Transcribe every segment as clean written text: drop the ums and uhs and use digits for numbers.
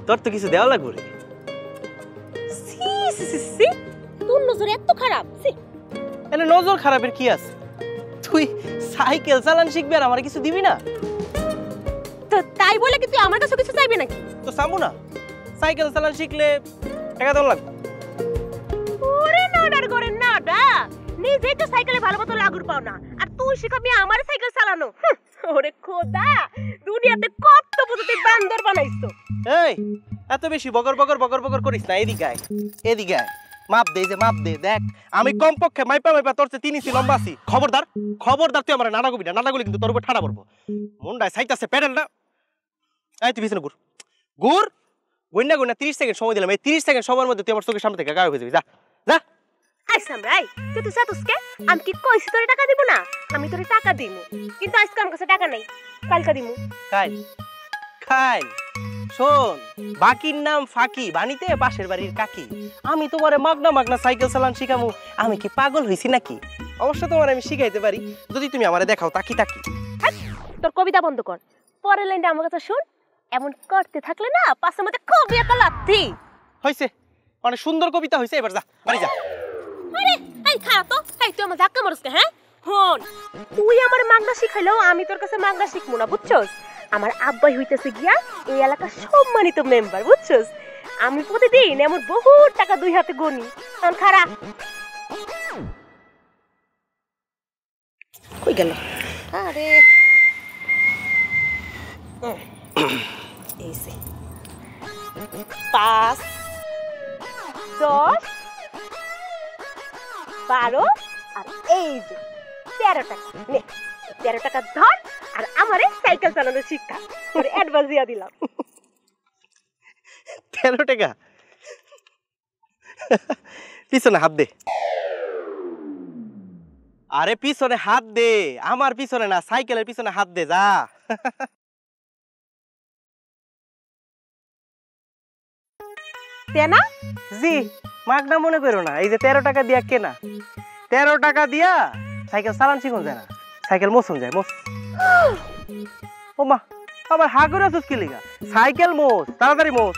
তোর তো কিছু দেওয়া লাগবে রে। সি সি সি সি, তোর নজর এত খারাপ। সি, এনে নজর খারাপের কি আছে? তুই সাইকেল চালান শিখবি আর আমার কিছু দিবি না? তো তাই বলে কি তুই আমার কাছে কিছু চাইবি নাকি? তো চাবো না, সাইকেল চালান শিখলে টাকা দেওয়া লাগবে। ওরে নাডার করে নাডা, নিজেই তো সাইকেলে ভালো মতো লাগুর পাও না, আর তুই শিখাবি আমার সাইকেল চালানো? ওরে খোদা, দুনিয়াতে কত বুঝতে বান্দর বানাইছো। এই এত বেশি বগর বগর বগর বগর করিস না, এদিকে আয়, এদিকে আয়, মাপ দে, যে মাপ দে, দেখ আমি কমপক্ষে মাইপা মাইপা তোর চেয়ে 3 ইঞ্চি লম্বা আছি। খবরদার খবরদার, তুই আমার নানা কবি না, নানা গুলি কিন্তু তোর উপর ঠাড়া পড়বো। মুন্ডায় সাইতাছে প্যাডেল না। এই তুই পিছনে ঘুর, ঘুর, গুন্না গুন্না 30 সেকেন্ড সময় দিলাম। এই 30 সেকেন্ড সময়ের মধ্যে তুই আমার চোখের সামনে থেকে গায়েব হয়ে যাবি। যা যা। আইসাম রাই, তুই তো সাতুসকে আমি কি কইছি তোরে টাকা দিব না? আমি তোরে টাকা দিমু, কিন্তু আজকে আমার কাছে টাকা নাই, কালকে দিমু। কাল কাল শোন, বাকির নাম ফাঁকি, বানিতে পাশের বাড়ির কাকি। আমি তোমারে মাগনা মাগনা সাইকেল চালান শিখামু, আমি কি পাগল হইছি নাকি? অবশ্য তোমার আমি শিখাইতে পারি, যদি তুমি আমারে দেখাও তাকি তাকি। তোর কবিতা বন্ধ কর, পরের লাইনটা আমার কাছে শুন। এমন করতে থাকলে না পাশের মধ্যে কবি একটা লাথি। হইছে, মানে সুন্দর কবিতা হইছে, এবার যা বাড়ি যা। আরে এই খারাপ তো, এই তুই আমার ধাক্কা মারছকে? হ্যাঁ হন, তুই আমার মাগনা শিখাইলেও আমি তোর কাছে মাগনা শিখবো না, বুঝছস? আমার আব্বাই হইতেছে গিয়া এই এলাকার সম্মানিত মেম্বার, বুঝছস? আমি প্রতিদিন এমন বহু টাকা দুই হাতে গনি। তখন খারাপ কই গেল? আরে এইসে 5 10 12 আর এই যে 13 টাকা নে, 13 টাকা ধর আর আমারে সাইকেল চালানো শিক্ষা তোর অ্যাডভান্স দিয়া দিলাম। 13 টাকা? পিছনে হাত দে। আরে পিছনে হাত দে, আমার পিছনে না, সাইকেলের পিছনে হাত দে, যা। তেনা জি, মাগনা মনে করো না, এই যে 13 টাকা দিয়া কেনা, 13 টাকা দিয়া সাইকেল চালান শিখুন যায় না, সাইকেল মোছন যায়। মোছ। ও মা, আবার হা করে আছিস কি লিগা? সাইকেল মোছ, তাড়াতাড়ি মোছ।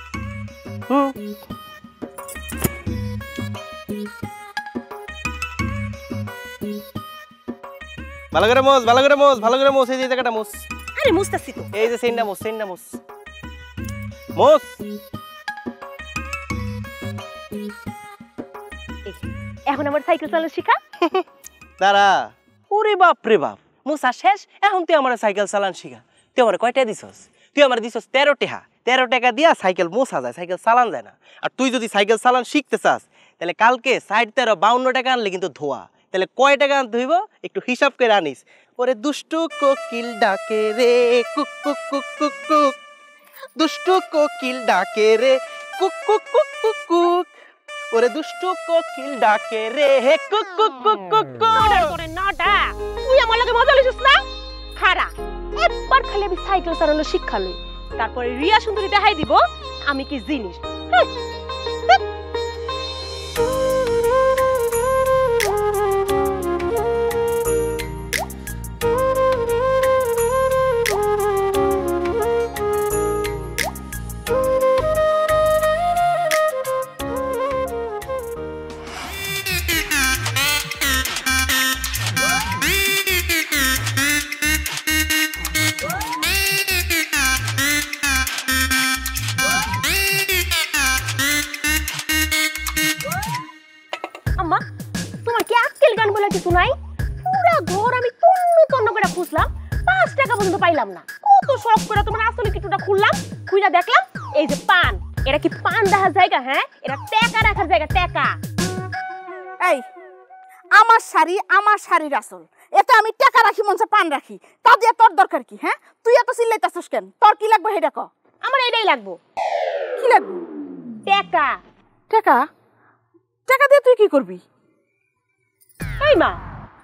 ভালো করে মোছ, ভালো করে মোছ, ভালো করে মোছ, এই যে জায়গাটা মোছ। আরে মুস্তাছি তো, এই যে সেন্ডা মোছ, সেন্ডা মোছ, মোছ। এখন আমার সাইকেল চালানো শিখা। দাঁড়া, ওরে বাপ রে বাপ, মোছা শেষ, এখন তুই আমার সাইকেল চালান শিখা। তুই আমার কয়টা দিছস? তুই আমার দিছস 13 টাকা। 13 টাকা দিয়া সাইকেল মোছা যায়, সাইকেল চালান যায় না। আর তুই যদি সাইকেল চালান শিখতে চাস, তাহলে কালকে 60 13 52 টাকা আনলে কিন্তু ধোয়া। তাহলে কয় টাকা আনতে হইব একটু হিসাব করে আনিস। ওরে দুষ্টু কোকিল ডাকে রে, কুক কুক কুক কুক কুক, দুষ্টু কোকিল ডাকে রে, কুক কুক কুক কুক কুক, ওরে দুষ্টু কোকিল ডাকে রে, হে কুক কুক কুক কুক কুক। অর্ডার করে না ডা, তুই আমার লগে মজা লইছিস না? খারা একবার খালি আমি সাইকেল চালানো শিক্ষা লই, তারপরে রিয়া সুন্দরী দেখাই দিব আমি কি জিনিস। আম্মা, তোমার কি আক্কেল গান বলে কিছু নাই? পুরা ঘর আমি তন্ন তন্ন করে খুঁজলাম, 5 টাকা পর্যন্ত পাইলাম না। কত শখ করে তোমার আসলে কিছুটা খুললাম, খুইলা দেখলাম এই যে পান। এটা কি পান দেখার জায়গা? হ্যাঁ, এটা টাকা রাখার জায়গা, টাকা। এই আমার শাড়ির আসল, এতে আমি টাকা রাখি মনসা পান রাখি, তা দিয়ে তোর দরকার কি? হ্যাঁ, তুই এত চিল্লাইতাছস কেন? তোর কি লাগবে হেডা ক? আমার এটাই লাগবো। কি লাগবে? টাকা। টাকা? টাকা দিয়ে তুই কি করবি? এই মা,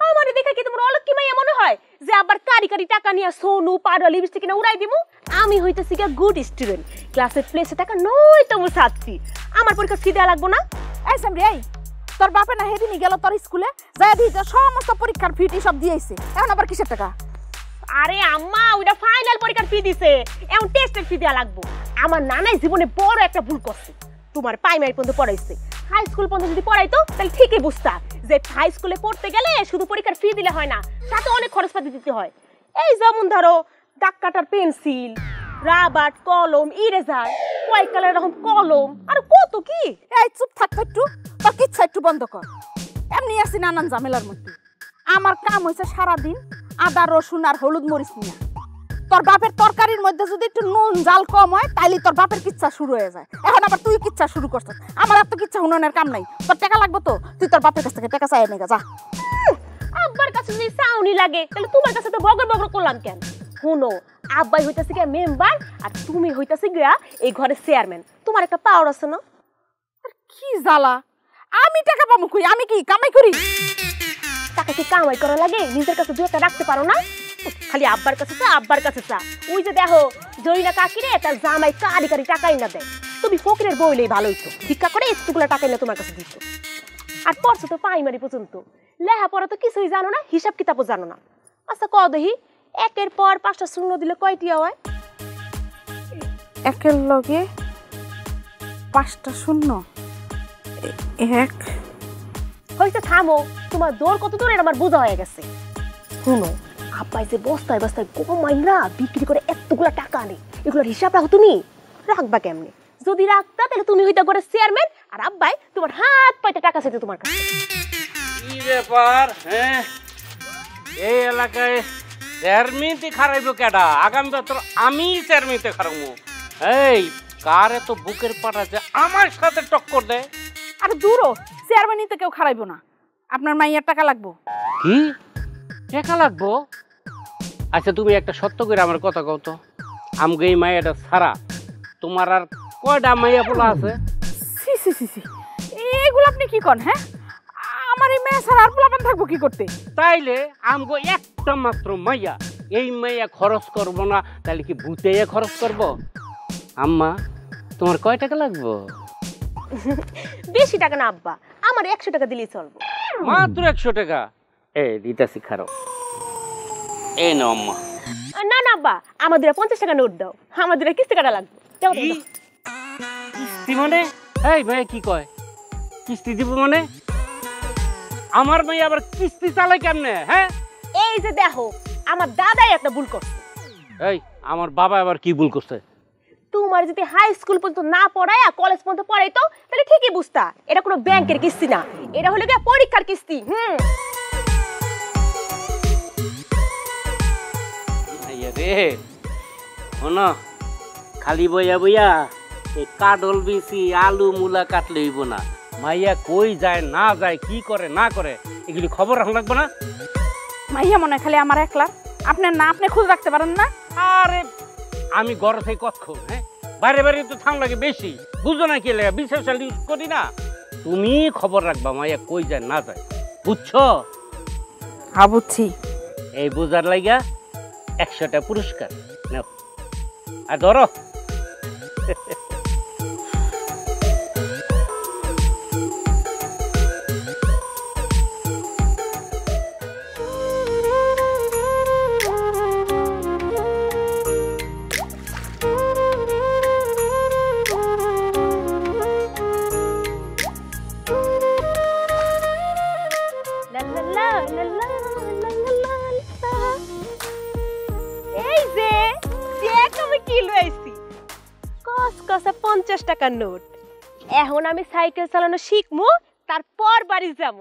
আমার দেখে কি তোমার অলক্ষী মাইয়া মনে হয় যে আবার কারি কারি টাকা নিয়ে সোনু পাড়া লিপস্টিক কিনে উড়াই দিমু? আমি হইতেছি গিয়া গুড স্টুডেন্ট, ক্লাসের প্লেসে টাকা নয় তো ছাত্রী। আমার পরীক্ষা ফি দেওয়া লাগবো না? এই সামরি, এই তোর বাপে না হেদিনই গেল তোর স্কুলে, যায় দিতে সমস্ত পরীক্ষার ফি সব দিয়েছে, এখন আবার কিসের টাকা? আরে আম্মা, ওইটা ফাইনাল পরীক্ষার ফি দিছে, এখন টেস্টের ফি দেওয়া লাগবো। আমার নানাই জীবনে বড় একটা ভুল করছে। তোমার প্রাইমারি পর্যন্ত পড়াইছে, হাই স্কুল পর্যন্ত যদি পড়াইতো তাহলে ঠিকই বুঝতা যে হাই স্কুলে পড়তে গেলে শুধু পরীক্ষার ফি দিলে হয় না, সাথে অনেক খরচপাতি দিতে হয়। এই যেমন ধরো দাগ কাটার পেন্সিল, রাবার, কলম, ইরেজার, কয়েক কালার এরকম কলম, আর কত কি। এই চুপ থাক একটু, তোর কিচ্ছা একটু বন্ধ কর। এমনি আছি নানান ঝামেলার মধ্যে। আমার কাম হয়েছে সারাদিন আদা রসুন আর হলুদ মরিচ নিয়ে। তোর বাপের তরকারির মধ্যে যদি একটু নুন জাল কম হয় তাইলে তোর বাপের কিচ্ছা শুরু হয়ে যায়। এখন আবার তুই কিচ্ছা শুরু করছিস। আমার আর তো কিচ্ছা হুননের কাম নাই। তোর টাকা লাগবে তো তুই তোর বাপের কাছ থেকে টাকা চাই নে যা। আব্বার কাছে যদি চাউনি লাগে তাহলে তোমার কাছে তো বগর বগর করলাম কেন? শুনো, আব্বাই হইতাছে গিয়া মেম্বার আর তুমি হইতাছে গিয়া এই ঘরের চেয়ারম্যান। তোমার একটা পাওয়ার আছে না? কি জ্বালা, আমি টাকা পাবো কই? আমি কি কামাই করি? টাকা কি কামাই করা লাগে? নিজের কাছে দুই একটা রাখতে পারো না? খালি আব্বার কাছে চা, আব্বার কাছে চা। ওই যে দেখো জরিনা কাকিরে তার জামাই কারি কারি টাকাই না দেয়। তুমি ফকিরের বইলেই ভালো হইতো, ভিক্ষা করে এতগুলো টাকা এনে তোমার কাছে দিত। আর পড়ছো তো প্রাইমারি পর্যন্ত, লেখাপড়া তো কিছুই জানো না, হিসাব কিতাবও জানো না। আচ্ছা ক দেখি, একের পর 5টা শূন্য দিলে কয়টি হয়? একের লগে 5টা শূন্য, এক। হইতে থামো, তোমার দৌড় কত দূরের আমার বোঝা হয়ে গেছে। শুনো, আব্বাই যে বস্তায় বস্তায় গোমাইনরা বিক্রি করে এতগুলা টাকা আনে, এগুলোর হিসাব রাখো তুমি? রাখবা কেমনে? যদি রাখতা তাহলে তুমি হইতা করে চেয়ারম্যান আর আব্বাই তোমার হাত পাইতে টাকা চাইতে তোমার কাছে। কি ব্যাপার? হ্যাঁ, এই এলাকায় চেয়ারম্যানটি খারাইব কেডা? আগামী বছর আমি চেয়ারম্যানতে খারাবো। এই কার এত বুকের পাটা যে আমার সাথে টক্কর দেয়? আর দূরও চেয়ারম্যানই তো কেউ খারাইবো না। আপনার মাইয়ার টাকা লাগবো। কি টাকা লাগবো? আচ্ছা তুমি একটা সত্য করে আমার কথা কও তো, আমগে এই মাইয়াটা ছাড়া তোমার আর কয়টা মাইয়া পোলা আছে? সি সি সি সি, এগুলো আপনি কি করেন? হ্যাঁ, আমার এই মেয়ে ছাড়া আর পোলাপান থাকবো কি করতে? তাইলে আমগো একটা মাত্র মাইয়া, এই মাইয়া খরচ করব না তাহলে কি ভূতে খরচ করব? আম্মা তোমার কয় টাকা লাগবো? বেশি টাকা না আব্বা, আমার 100 টাকা দিলেই চলবো। মাত্র 100 টাকা? এ দিতাছি খারাপ, এই নাও আম্মা। না না আব্বা, আমাদের 50 টাকা নোট দাও, আমাদের কিস্তি কাটা লাগবে। দাও, দাও, দাও। কিস্তি মানে? এই ভাই কি কয় কিস্তি দিব মানে? আমার ভাই আবার কিস্তি চালায় কেমনে? হ্যাঁ, এই যে দেখো আমার দাদাই একটা ভুল করছে। এই আমার বাবা আবার কি ভুল করছে? তোমার যদি হাই স্কুল পর্যন্ত না পড়ায় আর কলেজ পর্যন্ত পড়াইতো তাহলে ঠিকই বুঝতা এটা কোনো ব্যাংকের কিস্তি না, এটা হলো গিয়ে পরীক্ষার কিস্তি। রে শোনো, খালি বইয়া বইয়া এই কাডল বিচি আলু মূলা কাটলে হইব না। মাইয়া কই যায় না যায়, কি করে না করে, এগুলি খবর রাখা লাগবে না? মাইয়া মনে হয় খালি আমার একলা, আপনার না আপনি খোঁজ রাখতে পারেন না? আরে আমি ঘর থেকে কতক্ষণ, হ্যাঁ বাইরে বাইরে তো থাম লাগে বেশি, বুঝো না কি লাগে, বিশেষ ইউজ করি না। তুমি খবর রাখবা মাইয়া কই যায় না যায়, বুঝছো? হ্যাঁ বুঝছি। এই বোঝার লাগিয়া 100টা পুরস্কার নাও, আর ধরো। এই যে দেখ আমি কি লইছি, কসকসে 50 টাকার নোট। এখন আমি সাইকেল চালানো শিখমু, তারপর বাড়ি যাব।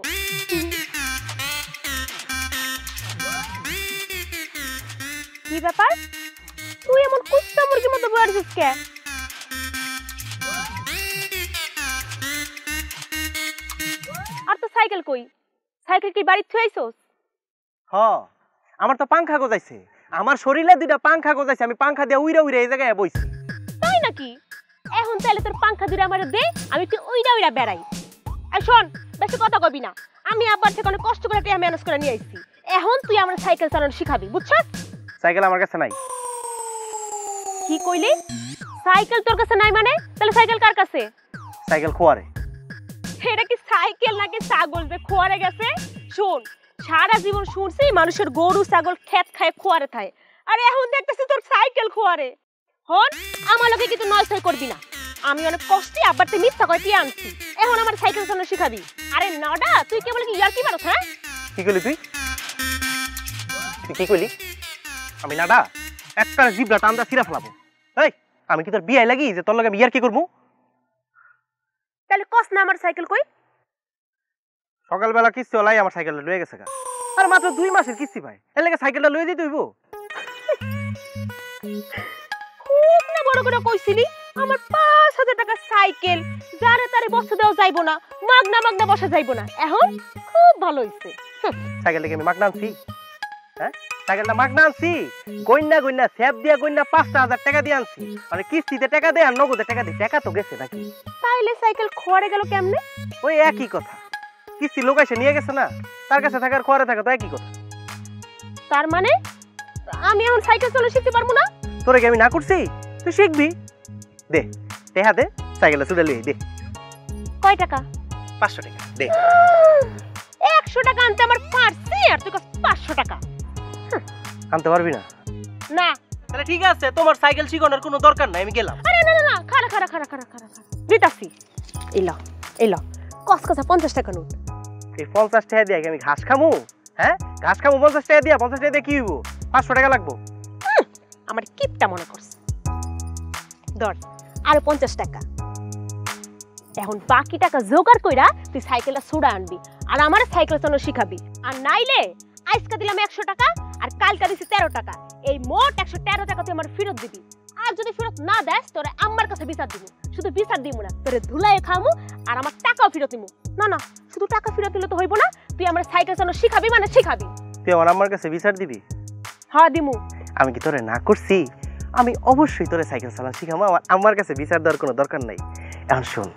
কি ব্যাপার, তুই এমন কুত্তা মুরগির মতো বলছিস কে? আর তো সাইকেল কই? সাইকেল কি বাড়ি থুইছস? হ, আমার তো পাংখা গজাইছে, আমার শরীরে 2টা পাংখা গজাইছে, আমি পাংখা দিয়ে উইরা উইরা এই জায়গায় বইছি। তাই নাকি? এখন তাহলে তোর পাংখা দুইটা আমারে দে, আমি একটু উইরা উইরা বেড়াই। আর শোন, বেশি কথা কবি না, আমি আব্বার থেকে অনেক কষ্ট করে টাকা ম্যানেজ করে নিয়ে আইছি। এখন তুই আমার সাইকেল চালানো শিখাবি, বুঝছস? সাইকেল আমার কাছে নাই। কি কইলি? সাইকেল তোর কাছে নাই মানে? তাহলে সাইকেল কার কাছে? সাইকেল খোয়ারে। এটা কি সাইকেল নাকি ছাগল যে খোয়ারে গেছে? শোন, সারা জীবন শুনছি মানুষের গরু ছাগল খেত খায় খোয়ারে থাকে, আর এখন দেখতেছি তোর সাইকেল খোয়ারে। হন আমার লগে কিন্তু নয়ছয় করবি না। আমি অনেক কষ্টে আব্বারতে মিথ্যা করে টিয়া আনছি, এখন আমার সাইকেল চালানো শিখাবি? আরে নাডা, তুই কেবল কি ইয়ার কি মারছ? হ্যাঁ কি কইলি তুই? তুই কি কইলি? আমি নাডা একটা জিবলা টান্দা ছিঁড়া ফেলাবো। এই আমি কি তোর বিয়ে লাগি যে তোর লগে আমি ইয়ার কি করবো? তাহলে কস না আমার সাইকেল কই? সকালবেলা কিস্তি ওলাই আমার সাইকেলটা লয়ে গেছে গা। আর মাত্র 2 মাসের কিস্তি ভাই, এর লাগে সাইকেলটা লয়ে দিতে হইব? খুব না বড় করে কইছিলি আমার 5000 টাকা সাইকেল যারে তারে বসে দেওয়া যাইবো না, মাগনা মাগনা বসা যাইবো না। এখন খুব ভালো হইছে। সাইকেলটা কি আমি মাগনা আনছি? হ্যাঁ সাইকেলটা মাগনা আনছি, গইন্না গইন্না স্যাপ দিয়া গইন্না 5000 টাকা দিয়ে আনছি। মানে কিস্তিতে টাকা দেয় আর নগদে টাকা দেয়, টাকা তো গেছে নাকি? তাইলে সাইকেল খোয়ারে গেল কেমনে? ওই একই কথা, কিস্তি লোক এসে নিয়ে গেছে না, তার কাছে থাকার খোয়ারে থাকা তো একই কথা। তার মানে আমি এখন সাইকেল চালানো শিখতে পারবো না? তোরে কি আমি না করছি? তুই শিখবি। দে টেহা দে, সাইকেলটা ছুটে লিয়ে দে। কয় টাকা? 500 টাকা দে। 100 টাকা আনতে আমার পারছি, আর তুই কস 500 টাকা? আনতে পারবি না? না। তাহলে ঠিক আছে, তোমার সাইকেল শিখানোর কোনো দরকার নাই, আমি গেলাম। আরে না না না, খাড়া খাড়া খাড়া খাড়া খাড়া দিতাছি। এলো এলো কস কসা 50 টাকা নোট। এই 50 টাকা দিয়ে আমি ঘাস খামু? হ্যাঁ ঘাস খামু 50 টাকা দিয়া? 50 টাকা দিয়ে কি হইব? 500 টাকা লাগবো। আমার কিপটা মনে করছ। ধর আর 50 টাকা। এখন বাকি টাকা জোগাড় কইরা তুই সাইকেলটা ছুড়া আনবি আর আমার সাইকেল চালানো শিখাবি। আর নাইলে আজকে দিলাম 100 টাকা আর কালকে দিছি 13 টাকা, এই মোট 113 টাকা তুই আমার ফেরত দিবি। আর যদি ফেরত না দেস তোরে আমার কাছে বিচার দিব। শুধু বিচার দিব না, তোরে ধুলাই খামু আর আমার টাকাও ফেরত নিমু। না না, শুধু টাকা ফেরত দিলে তো হইব না, তুই আমার সাইকেল চালানো শিখাবি মানে শিখাবি। তুই আমার আম্মার কাছে বিচার দিবি? হ্যাঁ দিমু। আমি কি তোরে না করছি? আমি অবশ্যই তোরে সাইকেল চালানো শিখাবো, আমার আম্মার কাছে বিচার দেওয়ার কোনো দরকার নাই। এখন শোন,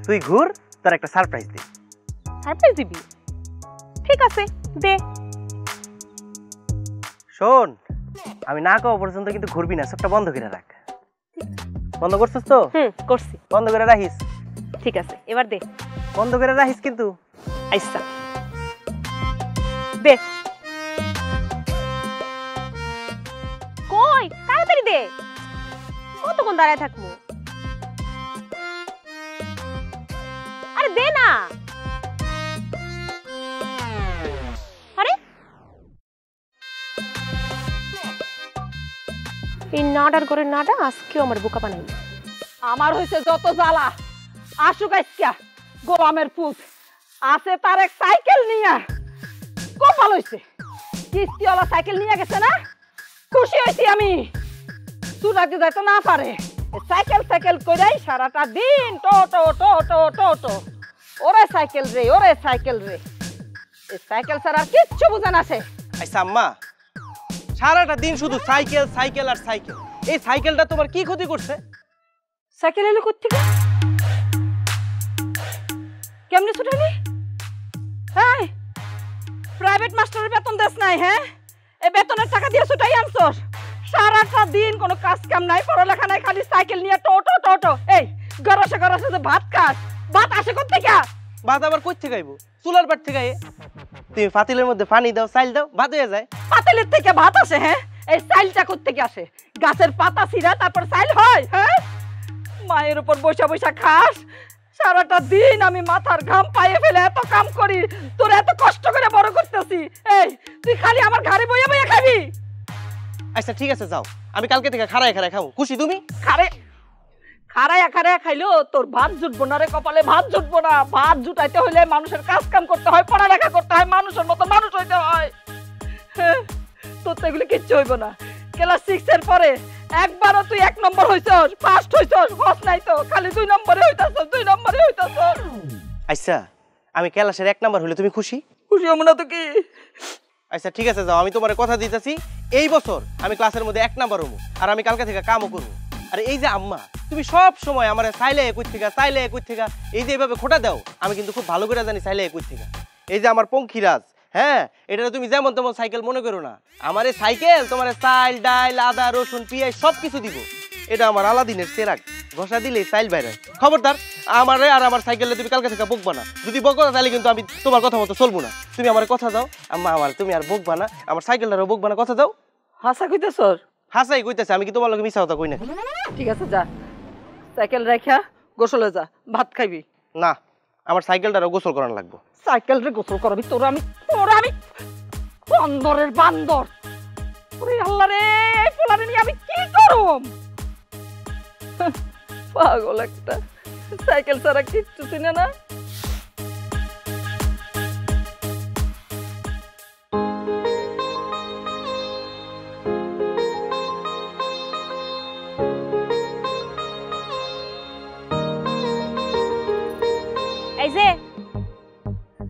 তুই ঘুর, তোর একটা সারপ্রাইজ দিই। সারপ্রাইজ দিবি? ঠিক আছে দে। শোন, আমি না কওয়া পর্যন্ত কিন্তু ঘুরবি না, সবটা বন্ধ করে রাখ। বন্ধ করছিস তো? করছি। বন্ধ করে রাখিস। ঠিক আছে এবার দে। বন্ধ করে রাখিস কিন্তু। আইসা দে। কই তাড়াতাড়ি দে, কতক্ষণ দাঁড়ায় থাকবো? আরে দে না। আরে এই নাডার করে নাডা আজকেও আমার বোকা বানাই। আমার হইছে যত জ্বালা, আসুক আজকা গোলামের পুত আছে তার এক সাইকেল নিয়া। খুব ভালো হইছে, কিস্তিওয়ালা সাইকেল নিয়ে গেছে না, খুশি হইছি আমি। চুরাতে যাইতে না পারে, সাইকেল সাইকেল কইরাই সারাটা দিন টো টো টো টো টো টো। ওরে সাইকেল রে, ওরে সাইকেল রে, এই সাইকেল ছাড়া আর কিচ্ছু বুঝে না সে। আচ্ছা আম্মা, সারাটা দিন শুধু সাইকেল সাইকেল আর সাইকেল, এই সাইকেলটা তোমার কি ক্ষতি করছে? সাইকেল এলো কোত্থেকে? কেমনে ছুটালি? হ্যাঁ প্রাইভেট মাস্টারের বেতন দেশ নাই? হ্যাঁ এই বেতনের টাকা দিয়ে ছুটাই আনছস? সারাটা দিন কোনো কাজ কাম নাই, পড়ালেখা নাই, খালি সাইকেল নিয়ে টো টো টো টো। এই গরসে গরসে যে ভাত খাস, ভাত আসে কোত্থেকে? ভাত আবার কই থেকে আইবো? চুলার পাট থেকে আইে। তুমি পাতিলের মধ্যে পানি দাও, চাইল দাও, ভাত হয়ে যায়। পাতিলের থেকে ভাত আসে? হ্যাঁ এই চাইলটা কোত্থেকে আসে? গাছের পাতা ছিঁড়া তারপর চাইল হয়? হ্যাঁ মায়ের উপর বসে বসে খাস, সারাটা দিন আমি মাথার ঘাম পায়ে ফেলে এত কাম করি, তোর এত কষ্ট করে বড় করতেছি, এই তুই খালি আমার ঘরে বইয়া বইয়া খাবি? আচ্ছা ঠিক আছে যাও, আমি কালকে থেকে খাড়ায় খাড়ায় খাবো। খুশি তুমি? খারে খাড়ায়া খাড়ায়া খাইলো তোর ভাত জুটবো না রে, কপালে ভাত জুটবো না। ভাত জুটাইতে হইলে মানুষের কাজ কাম করতে হয়, পড়ালেখা করতে হয়, মানুষের মতো মানুষ হইতে হয়। তোর তো এগুলি কিচ্ছু হইব না। ক্লাস 6 এর পরে একবারও তুই 1 নম্বর হইছস, ফার্স্ট হইছস, হস নাই তো, খালি 2 নম্বরে হইতাছস, 2 নম্বরে হইতাছস। আচ্ছা আমি ক্লাসের 1 নাম্বার হলে তুমি খুশি? খুশি হব না তো কি? আচ্ছা ঠিক আছে যাও, আমি তোমার কথা দিতেছি, এই বছর আমি ক্লাসের মধ্যে 1 নাম্বার হবো, আর আমি কালকে থেকে কামও করবো। আর এই যে আম্মা, তুমি সব সময় আমার চাইলে কই থেকে চাইলে কই থেকে এই যে এইভাবে খোটা দাও, আমি কিন্তু খুব ভালো করে জানি চাইলে কই থেকে। এই যে আমার পঙ্খিরাজ, হ্যাঁ এটা তুমি যেমন তেমন সাইকেল মনে করো না। আমার এই সাইকেল তোমার চাইল ডাইল আদা রসুন পেঁয়াজ সব কিছু দিব। এটা আমার আলাদিনের চেরাক, ঘষা দিলে চাইল বাইরে। খবরদার আমারে আর আমার সাইকেলে তুমি কালকে থেকে বকবা না। যদি বকো তাহলে কিন্তু আমি তোমার কথা মতো চলবো না। তুমি আমার কথা দাও আম্মা, আমার তুমি আর বকবা না, আমার সাইকেলটারও বকবা না, কথা দাও। হাসা কইতেছস? হাসাই কইতেছে, আমি কি তোমার লগে মিছা কথা কই না? ঠিক আছে যা, সাইকেল রেখা গোসলে যা, ভাত খাইবি। না, আমার সাইকেলটারও গোসল করানো লাগবে। সাইকেল রে গোসল করাবি? তোরা আমি বান্দরের বান্দর। ওরে আল্লাহ রে, এই পোলারে নিয়ে আমি কি করব? পাগল একটা, সাইকেল ছাড়া কিচ্ছু চিনে না। এই যে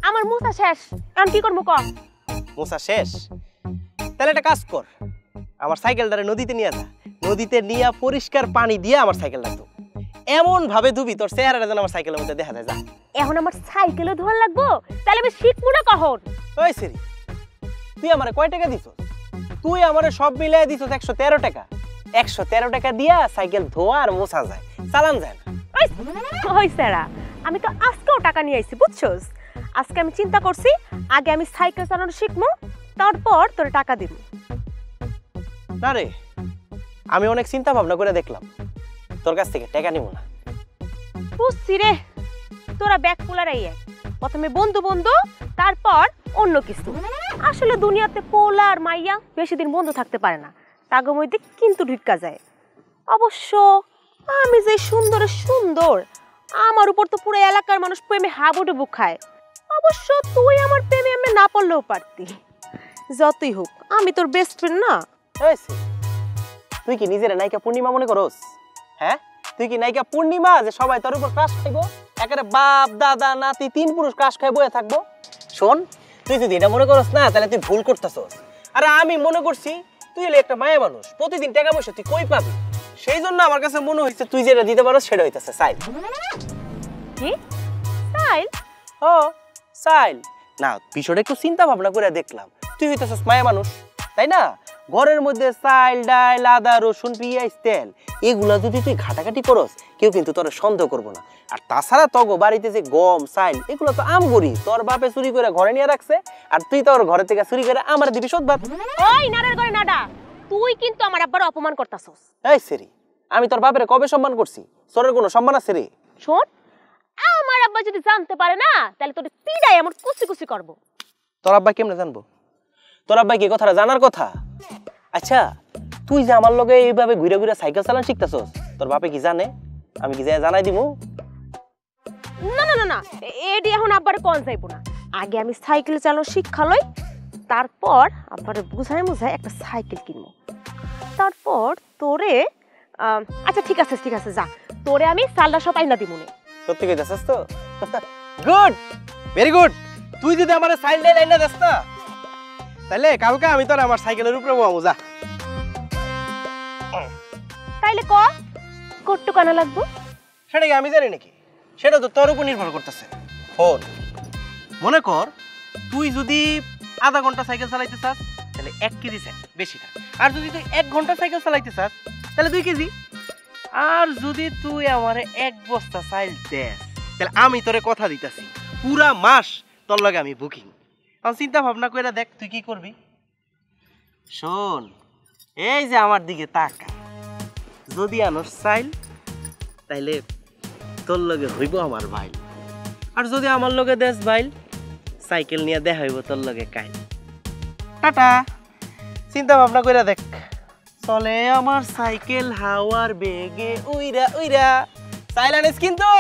আমার মুছা শেষ, এখন কি করবো ক? মোছা শেষ? তাহলে একটা কাজ কর, আমার সাইকেলটারে নদীতে নিয়ে যা। নদীতে নিয়ে পরিষ্কার পানি দিয়ে আমার সাইকেলটা ধো, এমন ভাবে ধুবি তোর চেহারাটা যেন আমার সাইকেলের মধ্যে দেখা যায়। যা। এখন আমার সাইকেলও ধোয়া লাগবো? তাহলে আমি শিখবো না কখন? ওই সেরি, তুই আমারে কয় টাকা দিছ? তুই আমারে সব মিলাই দিছ 113 টাকা। 113 টাকা দিয়া সাইকেল ধোয়া আর মোছা যায়, চালান যায় না। ওই স্যারা, আমি তো আজকেও টাকা নিয়ে আইছি, বুঝছস? আজকে আমি চিন্তা করছি আগে আমি সাইকেল চালানো শিখবো, তারপর তোর টাকা দিব। না রে, আমি অনেক চিন্তা ভাবনা করে দেখলাম, তোর কাছ থেকে টাকা নিব না। বুঝছি রে, তোরা ব্যাগ পোলারাই এক, প্রথমে বন্ধু বন্ধু, তারপর অন্য কিছু। আসলে দুনিয়াতে পোলা আর মাইয়া বেশি দিন বন্ধু থাকতে পারে না, তাগো মধ্যে কিন্তু ঢুকা যায়। অবশ্য আমি যে সুন্দর সুন্দর, আমার উপর তো পুরো এলাকার মানুষ প্রেমে হাবুডুবু খায়। অবশ্য তুই আমার প্রেমে এমনি না পড়লেও পারতি। যতই হোক আমি তোর বেস্ট ফ্রেন্ড না? তুই কি নিজের নায়িকা পূর্ণিমা মনে করস? হ্যাঁ, তুই কি নায়িকা পূর্ণিমা যে সবাই তোর উপর ক্রাশ খাইবো? একেবারে বাপ দাদা নাতি 3 পুরুষ ক্রাশ খাই বয়ে থাকবো? শোন, তুই যদি এটা মনে করস না, তাহলে তুই ভুল করতেছস। আরে আমি মনে করছি তুই হলে একটা মায়া মানুষ, প্রতিদিন টাকা পয়সা তুই কই পাবি? সেই জন্য আমার কাছে মনে হইছে তুই যেটা দিতে পারো সেটা হইতাছে সাইল। কি সাইল? ও সাইল না, বিষয়টা একটু চিন্তা ভাবনা করে দেখলাম, তুই হইতাছস মায়া মানুষ, তাই না? ঘরের মধ্যে চাল ডাল আদা রসুন পেঁয়াজ তেল এগুলা যদি তুই ঘাটাঘাটি করস, কেউ কিন্তু তোর সন্দেহ করবো না। আর তাছাড়া তগো বাড়িতে যে গম চাল এগুলো তো আমগরি তোর বাপে চুরি করে ঘরে নিয়ে রাখছে, আর তুই তোর ঘরে থেকে চুরি করে আমার দিবি শোধ। ওই নারের ঘরে নাডা, তুই কিন্তু আমার আব্বার অপমান করতাছস। এই সেরি, আমি তোর বাপের কবে সম্মান করছি? তোরের কোনো সম্মান আছে রে? শোন, আমার আব্বা যদি জানতে পারে না, তাহলে তোর পিড়াই আমার কুচি কুচি করব। তোর আব্বা কেমনে জানবো? তোর আব্বা কি কথাটা জানার কথা? আচ্ছা, তুই যে আমার লগে এইভাবে ঘুরে ঘুরে সাইকেল চালান শিখতেছস, তোর বাপে কি জানে? আমি কি জানাই দিব? না না না না, এডি এখন আব্বারে কোন যাইবো না। আগে আমি সাইকেল চালানো শিক্ষা লই, তারপর আব্বারে বুঝায় মুঝায় একটা সাইকেল কিনবো। তারপর তোরে আচ্ছা ঠিক আছে যা, তোরে আমি সালটা সব আইনা দিব নে। সত্যি কইতাছস তো? Good, very good. তুই যদি আমারে সাইকেল আইনা দেস না, তাহলে কালকে আমি তোর আমার সাইকেলের উপরে বসবো। যা। তাইলে কট্টু কানা লাগবো? সেটা কি আমি জানি নাকি? সেটা তো তোর উপর নির্ভর করতেছে। ফোন মনে কর, তুই যদি আধা ঘন্টা সাইকেল চালাইতে চাস, তাহলে 1 কেজি চাই বেশি না। আর যদি তুই 1 ঘন্টা সাইকেল চালাইতে চাস, তাহলে 2 কেজি। আর যদি তুই আমারে 1 বস্তা চাইল দেস, তাহলে আমি তোরে কথা দিতেছি পুরা মাস তোর লগে আমি বুকিং। আমি চিন্তা ভাবনা করে দেখ তুই কি করবি। শোন, এই যে আমার দিকে তাকা, যদি আনস চাইল তাইলে তোর লগে হইব আমার ভাইল, আর যদি আমার লগে দেশ ভাইল, সাইকেল নিয়ে দেখা হইব তোর লগে কাইল। টাটা। চিন্তা ভাবনা করে দেখ। চলে আমার সাইকেল হাওয়ার বেগে উইরা উইরা। সাইলেন্স কিন্তু।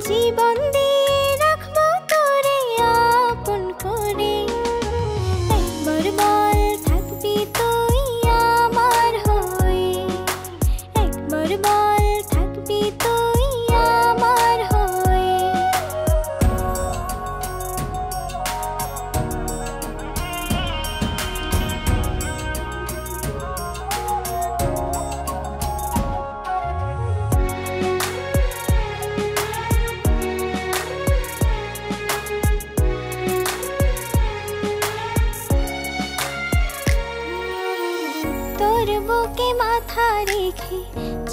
জীবন দিয়ে রাখবো তোরে আপন করে, একবার বল থাকবি তুই আমার হয়ে,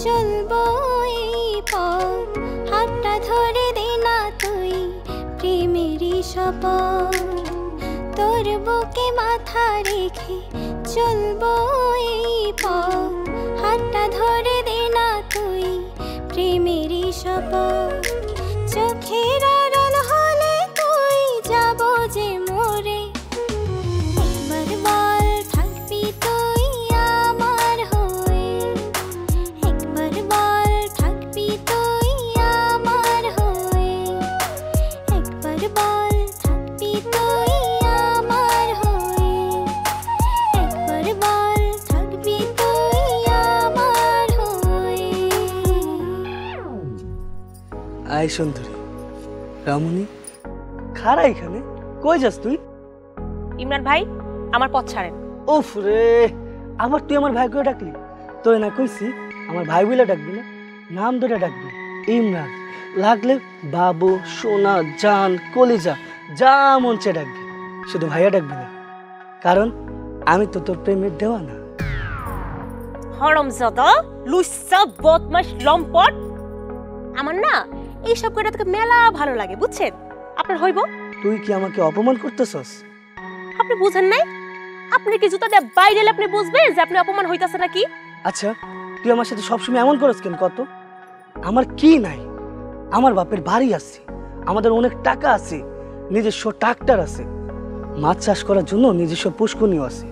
চলবো এই পথ হাতটা ধরে দে না তুই প্রেমেরই শপথ তোর বুকে মাথা রেখে চলবো এই পথ হাতটা ধরে দে না তুই প্রেমেরই শপথ চোখের আড়াল হলে তুই যাব যে মোরে একবার বল থাকবি তুই আমার হয়ে একবার বল থাকবি তুই আমার হয়ে একবার বল থাকবি তুই আমার হয়ে একবার বল থাকবি তুই আমার হয়ে আয় সুন্দরী রামুনি খারা এখানে কই যাস তুই? ইমরান ভাই আমার পথ ছাড়েন। উফ রে আবার তুই আমার ভাই করে ডাকলি? তোর না কইছি আমার ভাই বলে ডাকবি না, নাম ধরে ডাকবি ইমরান। লাগলে বাবু সোনা জান কলিজা যা মন চেয়ে ডাকবি, শুধু ভাইয়া ডাকবি না, কারণ আমি তো তোর প্রেমের দেওয়ানা। হরমজাদা লুইসা বদমাশ লম্পট, আমার না এইসব করে তোকে মেলা ভালো লাগে বুঝছেন? আপনার হইব? তুই কি আমাকে অপমান করতেছস? আপনি বুঝেন নাই? আপনি কি জুতা দিয়ে বাইরে এলে আপনি বুঝবেন যে আপনি অপমান হইতাছে নাকি? আচ্ছা তুই আমার সাথে সবসময় এমন করস কেন কত? আমার কি নাই? আমার বাপের বাড়ি আছে, আমাদের অনেক টাকা আছে, নিজস্ব ট্রাক্টর আছে, মাছ চাষ করার জন্য নিজস্ব পুষ্করণীয় আছে।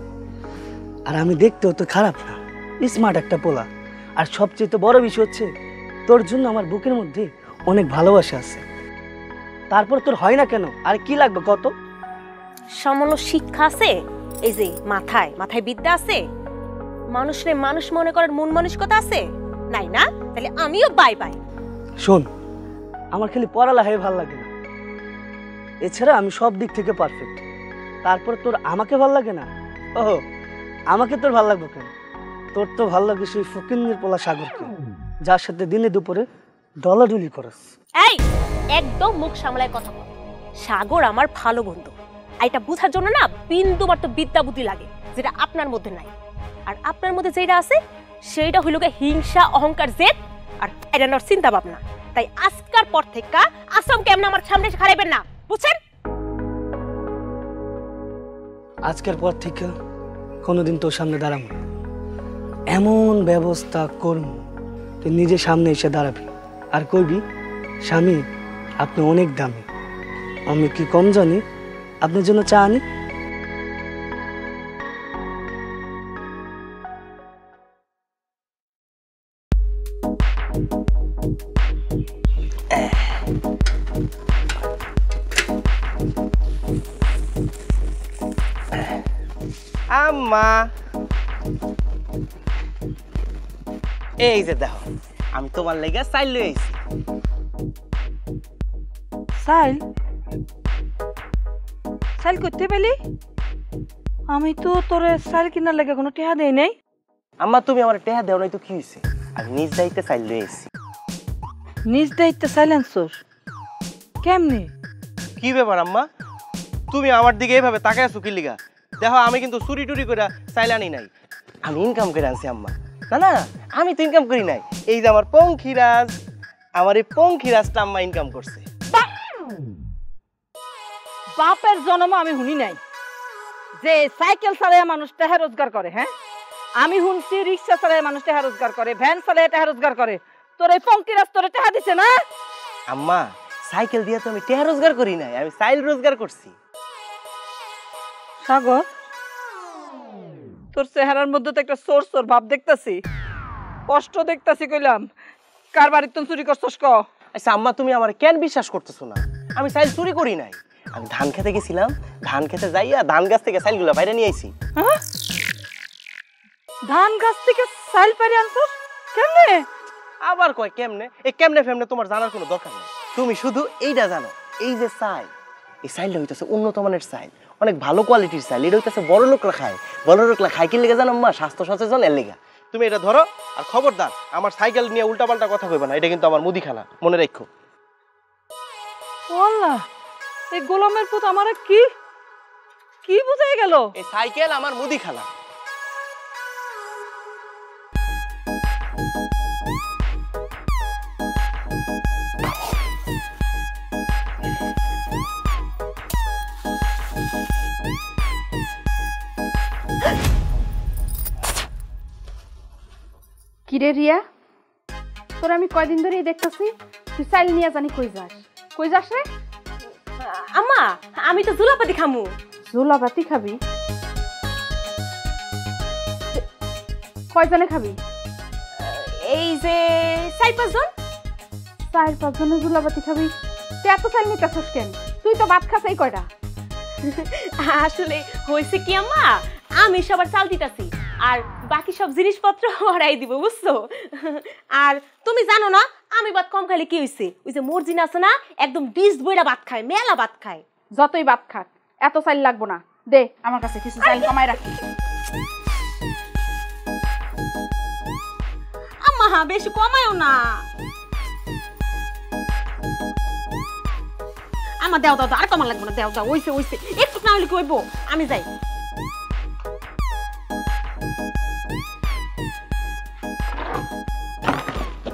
আর আমি দেখতেও তো খারাপ না, স্মার্ট একটা পোলা। আর সবচেয়ে বড় বিষয় হচ্ছে তোর জন্য আমার বুকের মধ্যে অনেক ভালোবাসা আছে। তারপর তোর হয় না কেন? আর কি লাগবে কত? সামান্য শিক্ষা আছে, এই যে মাথায় মাথায় বিদ্যা আছে, মানুষরে মানুষ মনে করার মন মানসিকতা আছে নাই না? তাহলে আমিও বাই বাই। শোন, আমার খালি পড়ালেখাই ভালো লাগে না, এছাড়া আমি সব দিক থেকে পারফেক্ট। তারপর তোর আমাকে ভাল লাগে না? ওহো, আমাকে তোর ভাল লাগবে কেন? তোর তো ভাল লাগে সেই ফকিন্নির পোলা সাগরকে, যার সাথে দিনে দুপুরে ডলাডলি করস। এই একদম মুখ সামলায় কথা বল। সাগর আমার ভালো বন্ধু, এটা বোঝার জন্য না বিন্দু মাত্র বিদ্যা বুদ্ধি লাগে, যেটা আপনার মধ্যে নাই। আর আপনার মধ্যে যেটা আছে সেইটা হইল হিংসা অহংকার জেদ আর এড়ানোর চিন্তা ভাবনা। তাই আজকের পর থেকে আসম কেমন আমার সামনে খারাইবেন না, বুঝছেন? আজকের পর থেকে কোনোদিন তোর সামনে দাঁড়াবো না, এমন ব্যবস্থা করব তুই নিজে সামনে এসে দাঁড়াবি আর কইবি, স্বামী আপনি অনেক দামি, আমি কি কম জানি আপনার জন্য চা আনি? আম্মা এই যে দেখো, আমি তোমার লেগে চাইল লই আইছি। সাইল সাইল করতে পেলি? আমি তো তোরে সাইল কিনার লাগে কোনো টেহা দেই নাই। আম্মা তুমি আমার টেহা দেও নাই তো কি হইছে? আমি নিজ দায়িত্বে চাইল লই আইছি। নিজ দায়িত্বে সাইলেন্সর কেমনে? কি ব্যাপার আম্মা, তুমি আমার দিকে এইভাবে তাকায় আছো কি লিগা? দেখো আমি কিন্তু চুরি টুরি করে চাইল আনি নাই, আমি ইনকাম করে আনছি আম্মা। না না, আমি তো ইনকাম করি নাই, এই যে আমার পঙ্খিরাজ, আমার এই পঙ্খিরাজটা আম্মা ইনকাম করছে। বাপের জন্ম আমি শুনি নাই যে সাইকেল চালায় মানুষ টাকা রোজগার করে। হ্যাঁ, আমি শুনছি রিক্সা চালায় মানুষ টাকা রোজগার করে, ভ্যান চালায় টাকা রোজগার করে। তোর এই পঙ্কিরাজ তোরে টাকা দিছে না? আম্মা সাইকেল দিয়ে তো আমি টেহা রোজগার করি নাই, আমি চাইল রোজগার করছি। সাগর, তোর চেহারার মধ্যে তো একটা সোর সোর ভাব দেখতাছি, কষ্ট দেখতাছি। কইলাম কার বাড়ির তুই চুরি করছস ক? আচ্ছা আম্মা তুমি আমার কেন বিশ্বাস করতেছো না? আমি চাইল চুরি করি নাই, আমি ধান খেতে গেছিলাম, ধান খেতে যাইয়া ধান গাছ থেকে চাইলগুলো বাইরে নিয়ে আইছি। ধান গাছ থেকে চাইল পারি আনছস কেমনে? আবার কয় কেমনে? এই কেমনে ফেমনে তোমার জানার কোনো দরকার নেই, তুমি শুধু এইটা জানো, এই যে চাইল, এই চাইলটা হইতেছে উন্নত মানের চাইল, অনেক ভালো কোয়ালিটির চাইল। এটা হইতেছে বড় লোকরা খায়, বড় লোকরা খায় কি লেগে জানো আম্মা? স্বাস্থ্য সচেতন এর লেগা। তুমি এটা ধরো, আর খবরদার আমার সাইকেল নিয়ে উল্টাপাল্টা কথা কইবা না, এটা কিন্তু আমার মুদিখানা, মনে রাখো। ওয়াল্লাহ, এই গোলামের পুত আমারে কি কি বুঝাই গেল? এই সাইকেল আমার মুদিখানা। কিরে রিয়া, তোর আমি কয়দিন ধরেই দেখতেছি তুই চাইল নিয়ে জানি কই যাস রে? আম্মা আমি তো জুলাপাতি খামু। জোলাপাতি খাবি? কয়জনে খাবি? এই যে 4-5 জন। 4-5 জনে জোলাপাতি খাবি? তুই এত চাইল নিতেছিস কেন? তুই তো ভাত খাস এই কয়টা। আসলে হয়েছে কি আম্মা, আমি সবার চাল দিতাছি আর বাকি সব জিনিসপত্র ওরাই দিব, বুঝছো? আর তুমি জানো না আমি ভাত কম খাইলে কি হইছে, ওই যে মর্জিন আছে না, একদম ডিশ বইরা ভাত খায়, মেলা ভাত খায়। যতই ভাত খাক এত চাইল লাগবো না, দে আমার কাছে কিছু চাইল কমাই রাখি। আম্মা বেশি কমায়ও না। আমার দেও আর কমা লাগবে না, দেও ওইছে একটু না হলে কি হইব, আমি যাই।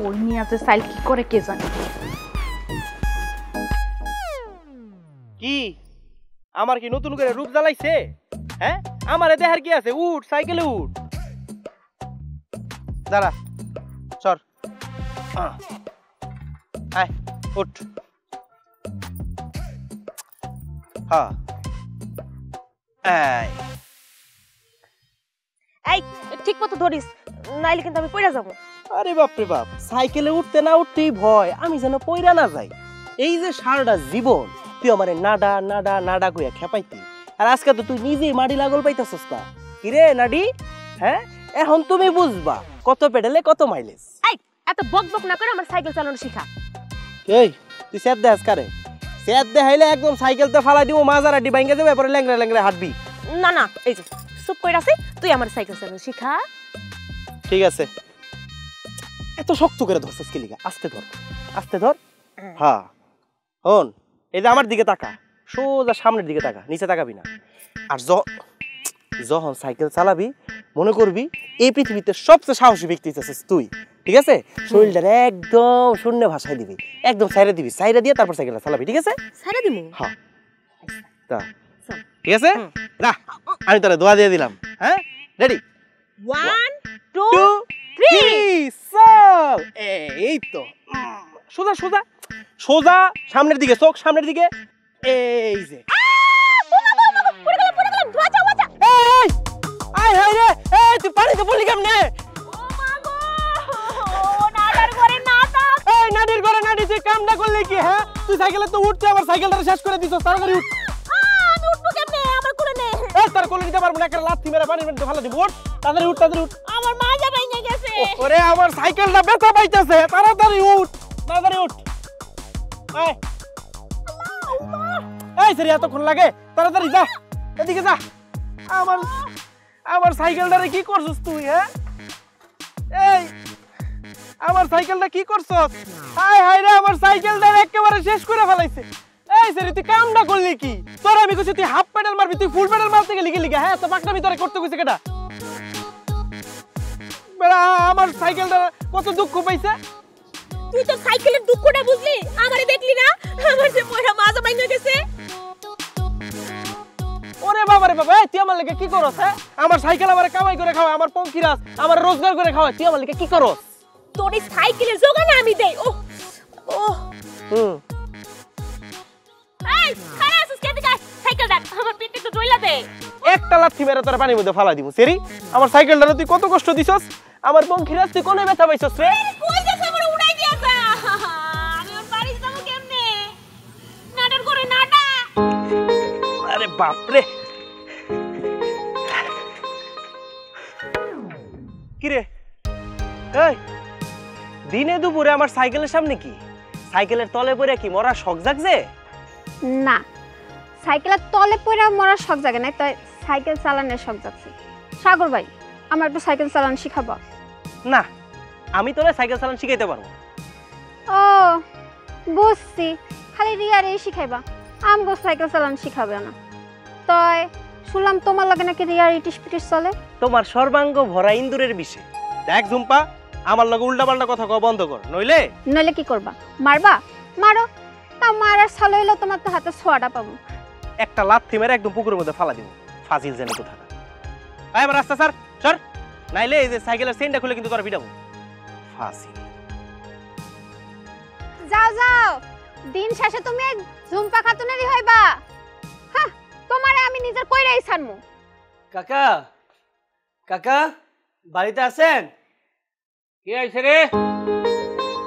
ওই নিয়ে আছে চাইল কি করে কে জানে। কি আমার কি নতুন করে রূপ জ্বালাইছে? হ্যাঁ আমারে দেখার কি আছে? উঠ সাইকেলে উঠ। দাঁড়া সর, আয় উঠ। হ্যাঁ এই ঠিক মতো ধরিস, নাইলে কিন্তু আমি পড়ে যাবো। আরে বাপরে বাপ, সাইকেলে উঠতে না উঠতেই ভয়, আমি যেন পইরা না যাই। এই যে সারাটা জীবন তুই আমারে নাডা নাডা নাডা কইয়া খেপাইতি, আর আজকে তো তুই নিজেই মাটি লাগল পাইতাছস না। কিরে নাডি, হ্যাঁ এখন তুমি বুঝবা কত পেডালে কত মাইলেজ। এই এত বকবক না করে আমার সাইকেল চালানো শিখা। এই তুই স্যাদ দেখাস কারে? স্যাদ দেখাইলে একদম সাইকেলতে ফালাই দিব, মাজারা ডি ভাঙ্গা দেবে, পরে ল্যাংরা ল্যাংরা হাঁটবি। না এই যে চুপ করে আছে, তুই আমার সাইকেল চালানো শিখা। ঠিক আছে, এত শক্ত করে ধরছিস কি লিগা? আস্তে ধর, আস্তে ধর। হ্যাঁ হন, এই যে আমার দিকে তাকা, সোজা সামনের দিকে তাকা, নিচে তাকাবি না। আর যখন সাইকেল চালাবি মনে করবি এই পৃথিবীতে সবচেয়ে সাহসী ব্যক্তি আছিস তুই, ঠিক আছে? শরীরটা একদম শূন্য ভাষায় দিবি, একদম সাইরা দিবি, সাইরা দিয়ে তারপর সাইকেলটা চালাবি, ঠিক আছে? সাইরা দিমু? হ্যাঁ তা ঠিক আছে, না আমি তাহলে দোয়া দিয়ে দিলাম। হ্যাঁ রেডি? 1 2 3 চল। এই তো সোজা সোজা সোজা সামনের দিকে, চোখ সামনের দিকে। এই যে এই আয় হায় রে, এই তুই পানিতে পড়লি কেমনে? এই নাডির ঘরে নাডি, তুই কামটা করলি কি? হ্যাঁ তুই সাইকেলে তো উঠতে আবার সাইকেলটা শেষ করে দিছস, তাড়াতাড়ি উঠ। আমি উঠবো কেমনে? আমার কোলে নে। এই তোর কোলে নিতে পারবো না, একটা লাথি মেরে পানির মধ্যে ফেলে দিব। উঠ তাড়াতাড়ি উঠ, তাড়াতাড়ি উঠ। আমার মাজা ভাঙে গেছে। ওরে আমার সাইকেলটা ব্যথা পাইতেছে, তাড়াতাড়ি উঠ, তাড়াতাড়ি উঠ। এই সেরি এতক্ষণ লাগে? তাড়াতাড়ি যা, এদিকে যা। আমার সাইকেলটারে কি করছস তুই? হ্যাঁ এই আমার সাইকেলটা কি করছস? হায় হায় রে, আমার সাইকেলটা একেবারে শেষ করে ফেলাইছে। এই সেরি তুই কামটা করলি কি? তোর আমি কইছি তুই হাফ পেডাল মারবি, তুই ফুল পেডাল মারতে গেলি কি লিগা? হ্যাঁ তো পাকনামি তোরে করতে কইছে কেডা? বেড়া আমার সাইকেলটা কত দুঃখ পাইছে। তুই তো সাইকেলের দুঃখটা বুঝলি, আমারে দেখলি না? আমার যে পয়সা মাজা ভাঙে গেছে। ওরে বাবা রে বাবা, তুই আমার লাগে কি করস? হ্যাঁ আমার সাইকেল আমারে কামাই করে খাওয়া, আমার পঙ্কিরাস আমার রোজগার করে খাওয়া, তুই আমার লাগে কি করস? তোর এই সাইকেলের যোগান আমি দেই। ও এই খারাসস কে দিকে? সাইকেল দেখ, আমার পিঠে তো ডইলা দে। একটা লাথি মেরে তোর পানির মধ্যে ফালা দিব। সেরি আমার সাইকেলটা তুই কত কষ্ট দিছস, আমার পঙ্কিরাস তুই কোনে ব্যথা পাইছস রে? কই যাস? আমার উড়াই দিয়াছা। আমি ওর বাড়ি যাব কেমনে? নাটার করে নাটা। আরে বাপ রে, কি রে? এই দিনে দুপুরে আমার সাইকেলের সামনে কি? সাইকেলের তলে পড়ে কি মরা শখ জাগছে? না, সাইকেলের তলে পড়ে মরার শখ জাগে নাই, তাই সাইকেল চালানোর শখ জাগছে। সাগর ভাই, আমার একটু সাইকেল চালানো শিখাবো? না, আমি তোরে সাইকেল চালানো শিখাইতে পারবো। ও বুঝছি, খালি রিয়ারে শিখাইবা, আমগো সাইকেল চালানো শিখাবে না। তাই শুনলাম তোমার লাগে নাকি রিয়ার ইটিস পিটিস চলে। তোমার সর্বাঙ্গ ভরা ইন্দুরের বিষে। দেখ ঝুম্পা, আমার লগে উল্টা পাল্টা কথা কওয়া বন্ধ কর, নইলে কি করবা? মারবা? মারো, তা মারার ছলে হইলো তোমার তো হাতে ছোঁয়াটা পাবো। একটা লাথি মেরে একদম পুকুরের মধ্যে ফালা দিব। ফাজিল জানি কোথাকার। আয় আমার রাস্তা স্যার, সর, নাইলে এই যে সাইকেলের চেইনটা খুলে কিন্তু তোরা পিটাবো। ফাঁসি। যাও যাও, দিন শেষে তুমি এক ঝুম্পা খাতুনেরই হইবা। হ্যাঁ, তোমারে আমি নিজের কইরাই ছাড়মু। কাকা কাকা বাড়িতে আছেন? কে আইছে রে?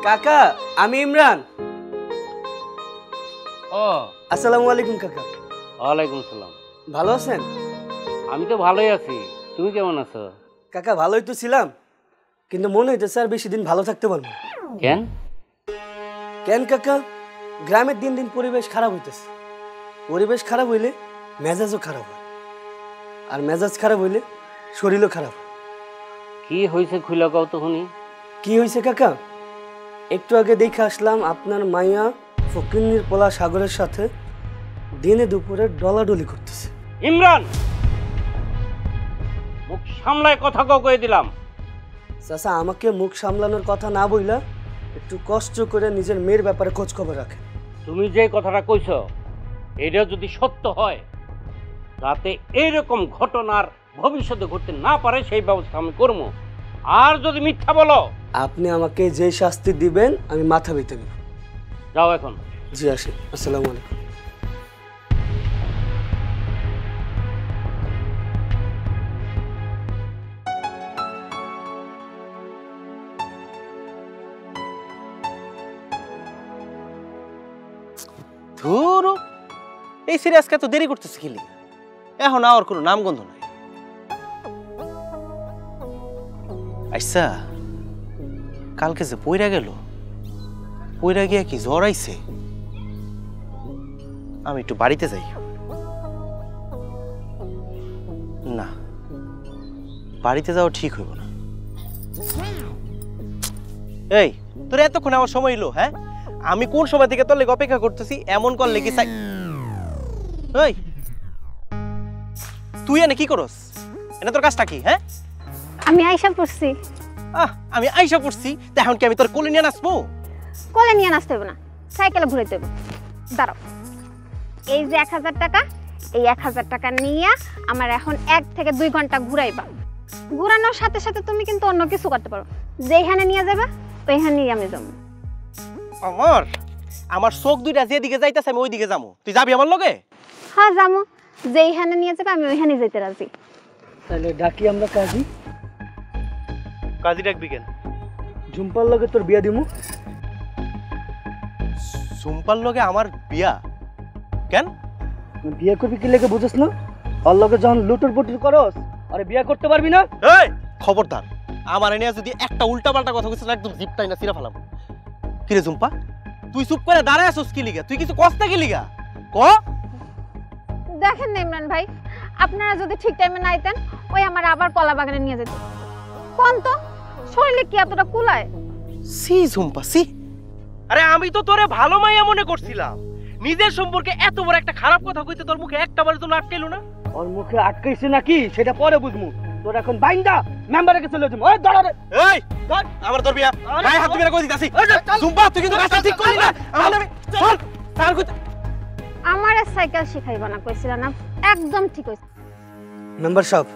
কাকা আমি ইমরান। ও আসসালামু আলাইকুম কাকা। ওয়ালাইকুম সালাম। ভালো আছেন? আমি তো ভালোই আছি, তুমি কেমন আছো? কাকা ভালোই তো ছিলাম, কিন্তু মনে হইতেছে আর বেশি দিন ভালো থাকতে পারবো না। কেন? কেন কাকা, গ্রামের দিন দিন পরিবেশ খারাপ হইতেছে। পরিবেশ খারাপ হইলে মেজাজও খারাপ হয়, আর মেজাজ খারাপ হইলে শরীরও খারাপ হয়। কি হয়েছে খুলে কও তো শুনি। কি হয়েছে কাকা? একটু আগে দেখে আসলাম আপনার মাইয়া ফকিন্নির পোলা সাগরের সাথে দিনে দুপুরে ডলাডলি করতেছে। ইমরান, মুখ সামলায় কথা কয়ে দিলাম। চাচা, আমাকে মুখ সামলানোর কথা না বইলা একটু কষ্ট করে নিজের মেয়ের ব্যাপারে খোঁজ খবর রাখেন। তুমি যে কথাটা কইছো এটা যদি সত্য হয়, যাতে এইরকম ঘটনার ভবিষ্যতে ঘটতে না পারে সেই ব্যবস্থা আমি করবো। আর যদি মিথ্যা বলো, আপনি আমাকে যে শাস্তি দিবেন আমি মাথা বেঁধে নেব। যাও এখন। জি আসি, আসসালামু আলাইকুম। ধুরু, এই সিরিয়াসকে তো দেরি করতেছে কি লিগা? এখন আর কোনো নামগন্ধ নাই। আচ্ছা, কালকে যে পইরা গেল, পইরা গিয়া কি জ্বর আইছে? আমি একটু বাড়িতে যাই। না, বাড়িতে যাওয়া ঠিক হইব না। এই, তোর এতক্ষণ আমার সময় এলো? হ্যাঁ, আমি কোন সময় থেকে তোর লেগে অপেক্ষা করতেছি? এমন করলে কি চাই? এই, তুই এনে কি করস? এনে তোর কাজটা কি? হ্যাঁ, আমি আইসা পড়ছি। আমি আইসা পড়ছি, তা এখন কি আমি তোর কোলে নিয়ে নাচবো? কোলে নিয়ে নাচতে হবে না, সাইকেলে ঘুরাইতে হবে। দাঁড়াও, এই যে 1000 টাকা, এই 1000 টাকা নিয়ে আমার এখন 1 থেকে 2 ঘন্টা ঘুরাইবা। ঘুরানোর সাথে সাথে তুমি কিন্তু অন্য কিছু করতে পারো। যেখানে নিয়ে যাবে ওইখানেই আমি যাবো। আমার চোখ দুইটা যেদিকে যাইতেছে আমি ওইদিকে যাবো। তুই যাবি আমার লগে? হ্যাঁ যাবো, যেখানে নিয়ে যাবে আমি ওইখানে যেতে রাজি। তাহলে ডাকি আমরা কাজী। কাজী ডাকবি কেন? ঝুম্পার লগে তোর বিয়া দিমু। সুম্পার লগে আমার বিয়া কেন? বিয়ে করবি কি লেগে বুঝছ না? ওর লগে যখন লুটুর পুটুর করস, আরে বিয়ে করতে পারবি না? এই খবরদার, আমার এনে যদি একটা উল্টা পাল্টা কথা কইছিস একদম জিপটাই না সিরা ফেলাম। কি রে জুম্পা, তুই চুপ করে দাঁড়ায় আছিস কি লিগা? তুই কিছু কষ্ট কি লিগা ক? দেখেন না ইমরান ভাই, আপনারা যদি ঠিক টাইমে না আইতেন, ওই আমার আবার কলা বাগানে নিয়ে যেত। কোন তো শরীরে কি এতটা কুলায়? সি জুম্পা সি, আরে আমি তো তোরে ভালো মাইয়া মনে করছিলাম। নিজের সম্পর্কে এত বড় একটা খারাপ কথা কইতে তোর মুখে একটা বারের জন্য আটকাইলো না? ওর মুখে আটকাইছে নাকি সেটা পরে বুঝমু। তোর এখন বাইন্দা মেম্বারে কাছে লয়ে যাবো। ওই দাঁড়া রে। এই ধর আমার তোর বিয়া, গায়ে হাত দিবি না কই দিতাছি। জুম্পা তুই কিন্তু কাজটা ঠিক করলি না। আমার নামে চল তার কইতে। আমারে সাইকেল শিখাইবা না কইছিলা না? একদম ঠিক হইছে। মেম্বার সাহেব,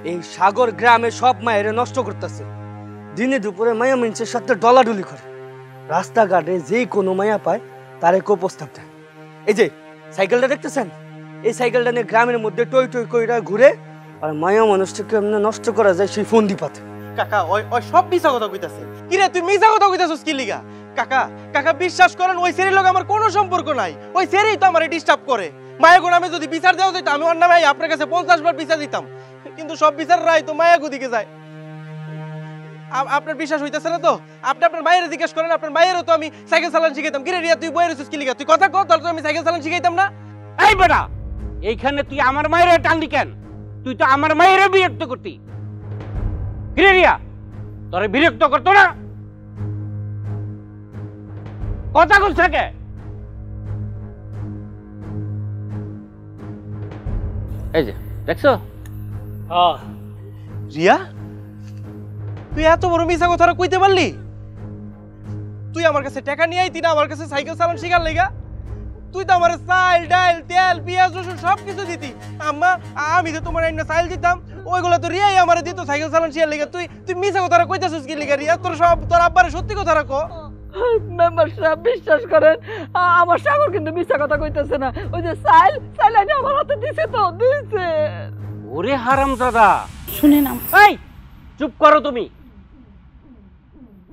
এই সাগর গ্রামে সব মায়েরে নষ্ট করতেছে। দিনে দুপুরে মায়া মিনসের সাথে ডলাডলি করে। রাস্তাঘাটে যেই কোনো মায়া পায় তারে প্রস্তাব দেয়। এই যে সাইকেলটা দেখতেছেন, এই সাইকেলটা নিয়ে গ্রামের মধ্যে টই টই কইরা ঘুরে, আর মায়া মানুষটাকে এমনি নষ্ট করা যায় সেই ফন্দি পাতে। কাকা ওই ওই সব মিছা কথা কইতাছে। কি রে তুই মিছা কথা কইতাছস কি লিগা? কাকা কাকা বিশ্বাস করেন, ওই সেরির লগে আমার কোনো সম্পর্ক নাই। ওই সেরিই তো আমারে ডিস্টার্ব করে। মায়াগো নামে যদি বিচার দেওয়া যেত, আমি ওর নামে আপনার কাছে 50 বার বিচার দিতাম, কিন্তু সব বিচার রায় তো মায়াগো দিকে যায়। আপনার বিশ্বাস হইতাছে না তো? আপনি আপনার মায়ের জিজ্ঞেস করেন, আপনার মায়েরও তো আমি সাইকেল চালান শিখাইতাম। কি রে রিয়া, তুই বইয়ের কি লিগা? তুই কথা কও, তাহলে তো আমি সাইকেল চালান শিখাইতাম না। এই বেটা, এইখানে তুই আমার মায়ের টানলি কেন? তুই তো আমার মায়ের বিরক্ত করতি। কিরে রিয়া, তোরে বিরক্ত করতো না? কথা কইছ কে? এই যে দেখছো? রিয়া, তুই এত বড় মিছা কথাটা কইতে পারলি? তুই আমার কাছে টাকা নিয়ে আইতি না আমার কাছে সাইকেল চালান শিখার লাগা? তুই তো আমার চাল ডাল তেল পেঁয়াজ রসুন সব কিছু দিতি। আম্মা, আমি তো তোমার একটা চাল দিতাম, ওইগুলো তো রিয়াই আমারে দিত সাইকেল চালান শিয়ার লিগা। তুই মিছা কথা কইতাছিস কি লিগা রিয়া? তোর আব্বারে সত্যি কথা রাখো। মেম্বার সাহেব বিশ্বাস করেন, আমার সাগর কিন্তু মিথ্যা কথা কইতেছে না। ওই যে সাইল আনি আমার হাতে দিছে তো দিছে। ওরে হারামজাদা, শুনে না এই চুপ করো তুমি।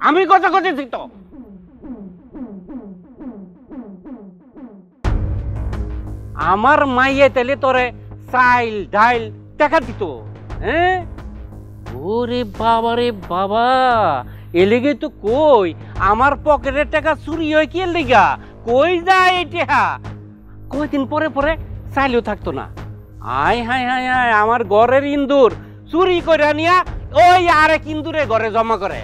আমি কথা কইতেছি তো। আমার মাইয়ে তেলে তোরে চাইল ডাইল টাকা দিত। হ্যাঁ, ওরে বাবা রে বাবা, এলেগে তো কই আমার পকেটের টাকা চুরি হয় কি লেগা? কই যায় এটা? কয়দিন পরে পরে চাইলেও থাকতো না। আয় হায় হায় হায়, আমার ঘরের ইন্দুর চুরি করে নিয়া ওই আরেক ইন্দুরে ঘরে জমা করে।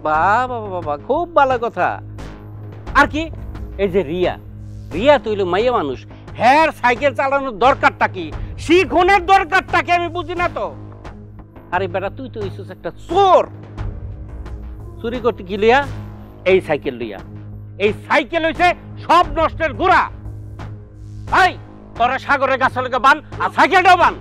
বাবা বাবা, খুব ভালো কথা। আর কি এই যে রিয়া তুইল মাইয়া মানুষ, হ্যাঁ সাইকেল চালানোর দরকারটা কি, শিখনের দরকারটা কি আমি বুঝি না তো। আরে বেটা, তুই তো হইছিস একটা চোর। চুরি করতে কি লইয়া? এই সাইকেল লইয়া। এই সাইকেল হইছে সব নষ্টের গোড়া। ভাই তোরা সাগরের গাছের লগে বান, আর সাইকেলটাও বান।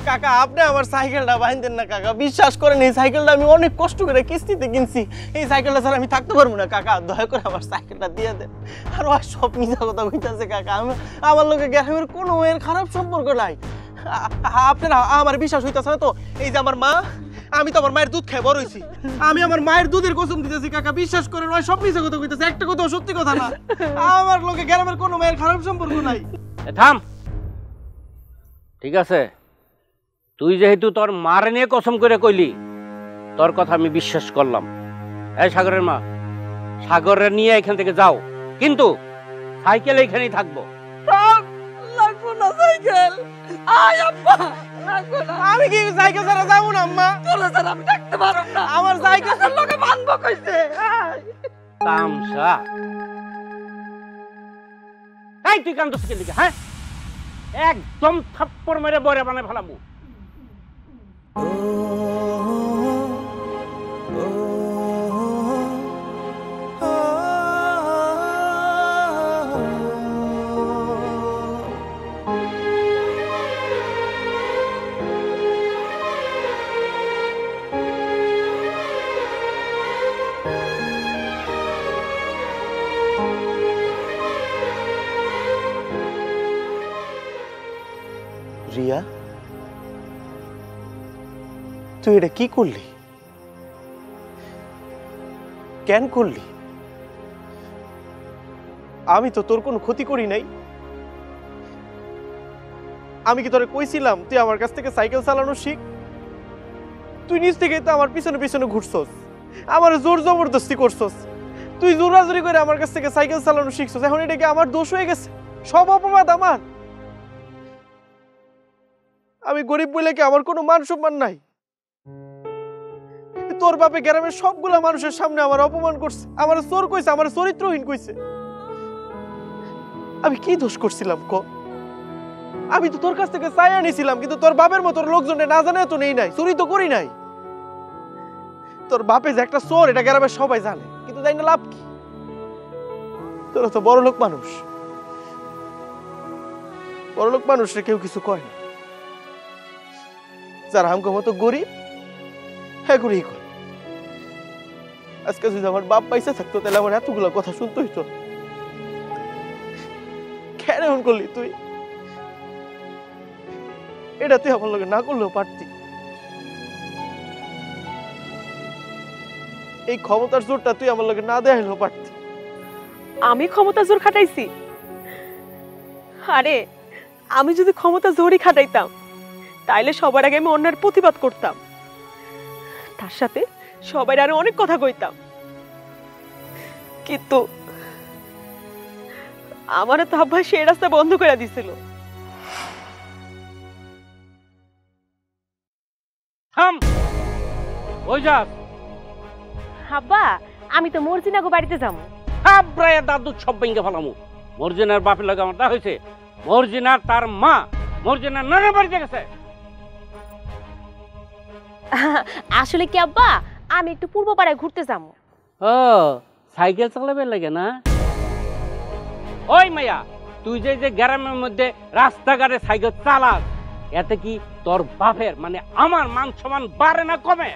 কাকা আপনি আমার সাইকেলটা বাইন্ধেন না কাকা। বিশ্বাস করেন, এই সাইকেলটা আমি অনেক কষ্ট করে কিস্তিতে কিনছি। এই সাইকেলটা ছাড়া আমি থাকতে পারবো না কাকা। দয়া করে আমার সাইকেলটা দিয়ে দেন। আর ওই সব মিথ্যা কথা কইতাছে কাকা। আমার লোকে গ্রামের কোনো এর খারাপ সম্পর্ক নাই। আপনারা আমার বিশ্বাস হইতাছে না তো? এই যে আমার মা, আমি তো আমার মায়ের দুধ খেয়ে বড় হইছি। আমি আমার মায়ের দুধের কসম দিতেছি কাকা। বিশ্বাস করেন, ওই সব মিথ্যা কথা কইতাছে, একটা কথাও সত্যি কথা না। আমার লোকে গ্রামের কোনো মায়ের খারাপ সম্পর্ক নাই। থাম, ঠিক আছে। তুই যেহেতু তোর মার নিয়ে কসম করে কইলি, তোর কথা আমি বিশ্বাস করলাম। এই সাগরের মা, সাগরের নিয়ে এখান থেকে যাও, কিন্তু সাইকেল এইখানেই থাকবো। লাগবো না সাইকেল। আয় আব্বা, লাগবো না। আমি কি সাইকেল ছাড়া যাবো না আম্মা? তোরা ছাড়া আমি থাকতে পারব না। আমার সাইকেল লোকে বাঁধবো কইছে। তামসা, এই তুই কান্দছিস কি লিখে? হ্যাঁ, একদম থাপ্পড় মেরে বরে বানায় ফেলাবো। রিয়া, তুই এটা কি করলি? কেন করলি? আমি তো তোর কোনো ক্ষতি করি নাই। আমি কি তোরে কইছিলাম তুই আমার কাছ থেকে সাইকেল চালানো শিখ? তুই নিজ থেকে তো আমার পিছনে পিছনে ঘুরছস, আমার জোর জবরদস্তি করছস। তুই জোরাজুরি করে আমার কাছ থেকে সাইকেল চালানো শিখছস। এখন এটা কি আমার দোষ হয়ে গেছে? সব অপবাদ আমার? আমি গরিব বলে কি আমার কোনো মান সম্মান নাই? তোর বাপে গ্রামের সবগুলা মানুষের সামনে আমার অপমান করছে, আমার চোর কইছে, আমার চরিত্রহীন কইছে। আমি কি দোষ করছিলাম ক? আমি তো তোর কাছ থেকে চাইয়া নিছিলাম, কিন্তু তোর বাপের মতো লোকজনে না জানে তো নেই নাই, চুরি তো করি নাই। তোর বাপে যে একটা চোর এটা গ্রামের সবাই জানে, কিন্তু জানি না লাভ কি? তোরা তো বড় লোক মানুষ, বড় লোক মানুষরে কেউ কিছু কয় না। যারা আমগো মতো গরিব, হ্যাঁ করেই কয়। আজকে যদি আমার বাপ পয়সা থাকতো তাহলে আমার এতগুলো কথা শুনতে হইতো। কেন এমন করলি তুই? এটা তুই আমার লগে না করলেও পারতি। এই ক্ষমতার জোরটা তুই আমার লগে না দেখাইলেও পারতি। আমি ক্ষমতা জোর খাটাইছি? আরে আমি যদি ক্ষমতা জোরই খাটাইতাম তাইলে সবার আগে আমি অন্যার প্রতিবাদ করতাম, তার সাথে সবাই আরো অনেক কথা কইতাম। কিন্তু আমার তো আব্বা সেই রাস্তা বন্ধ করে দিছিল। থাম, ওই যা। আব্বা আমি তো মর্জিনাগো বাড়িতে যাবো। হাবরায়া দাদু সব ভেঙে ফেলামু। মর্জিনার বাপের লাগে আমার দেখা হয়েছে। মর্জিনার তার মা মর্জিনার নানার বাড়িতে গেছে। আসলে কি আব্বা, আমি একটু পূর্ব পাড়ায় ঘুরতে যাবো। ও সাইকেল চালাবে লাগে না? ওই মাইয়া, তুই যে যে গ্রামের মধ্যে রাস্তাঘাটে সাইকেল চালাস, এতে কি তোর বাপের মানে আমার মান সম্মান বাড়ে না কমে?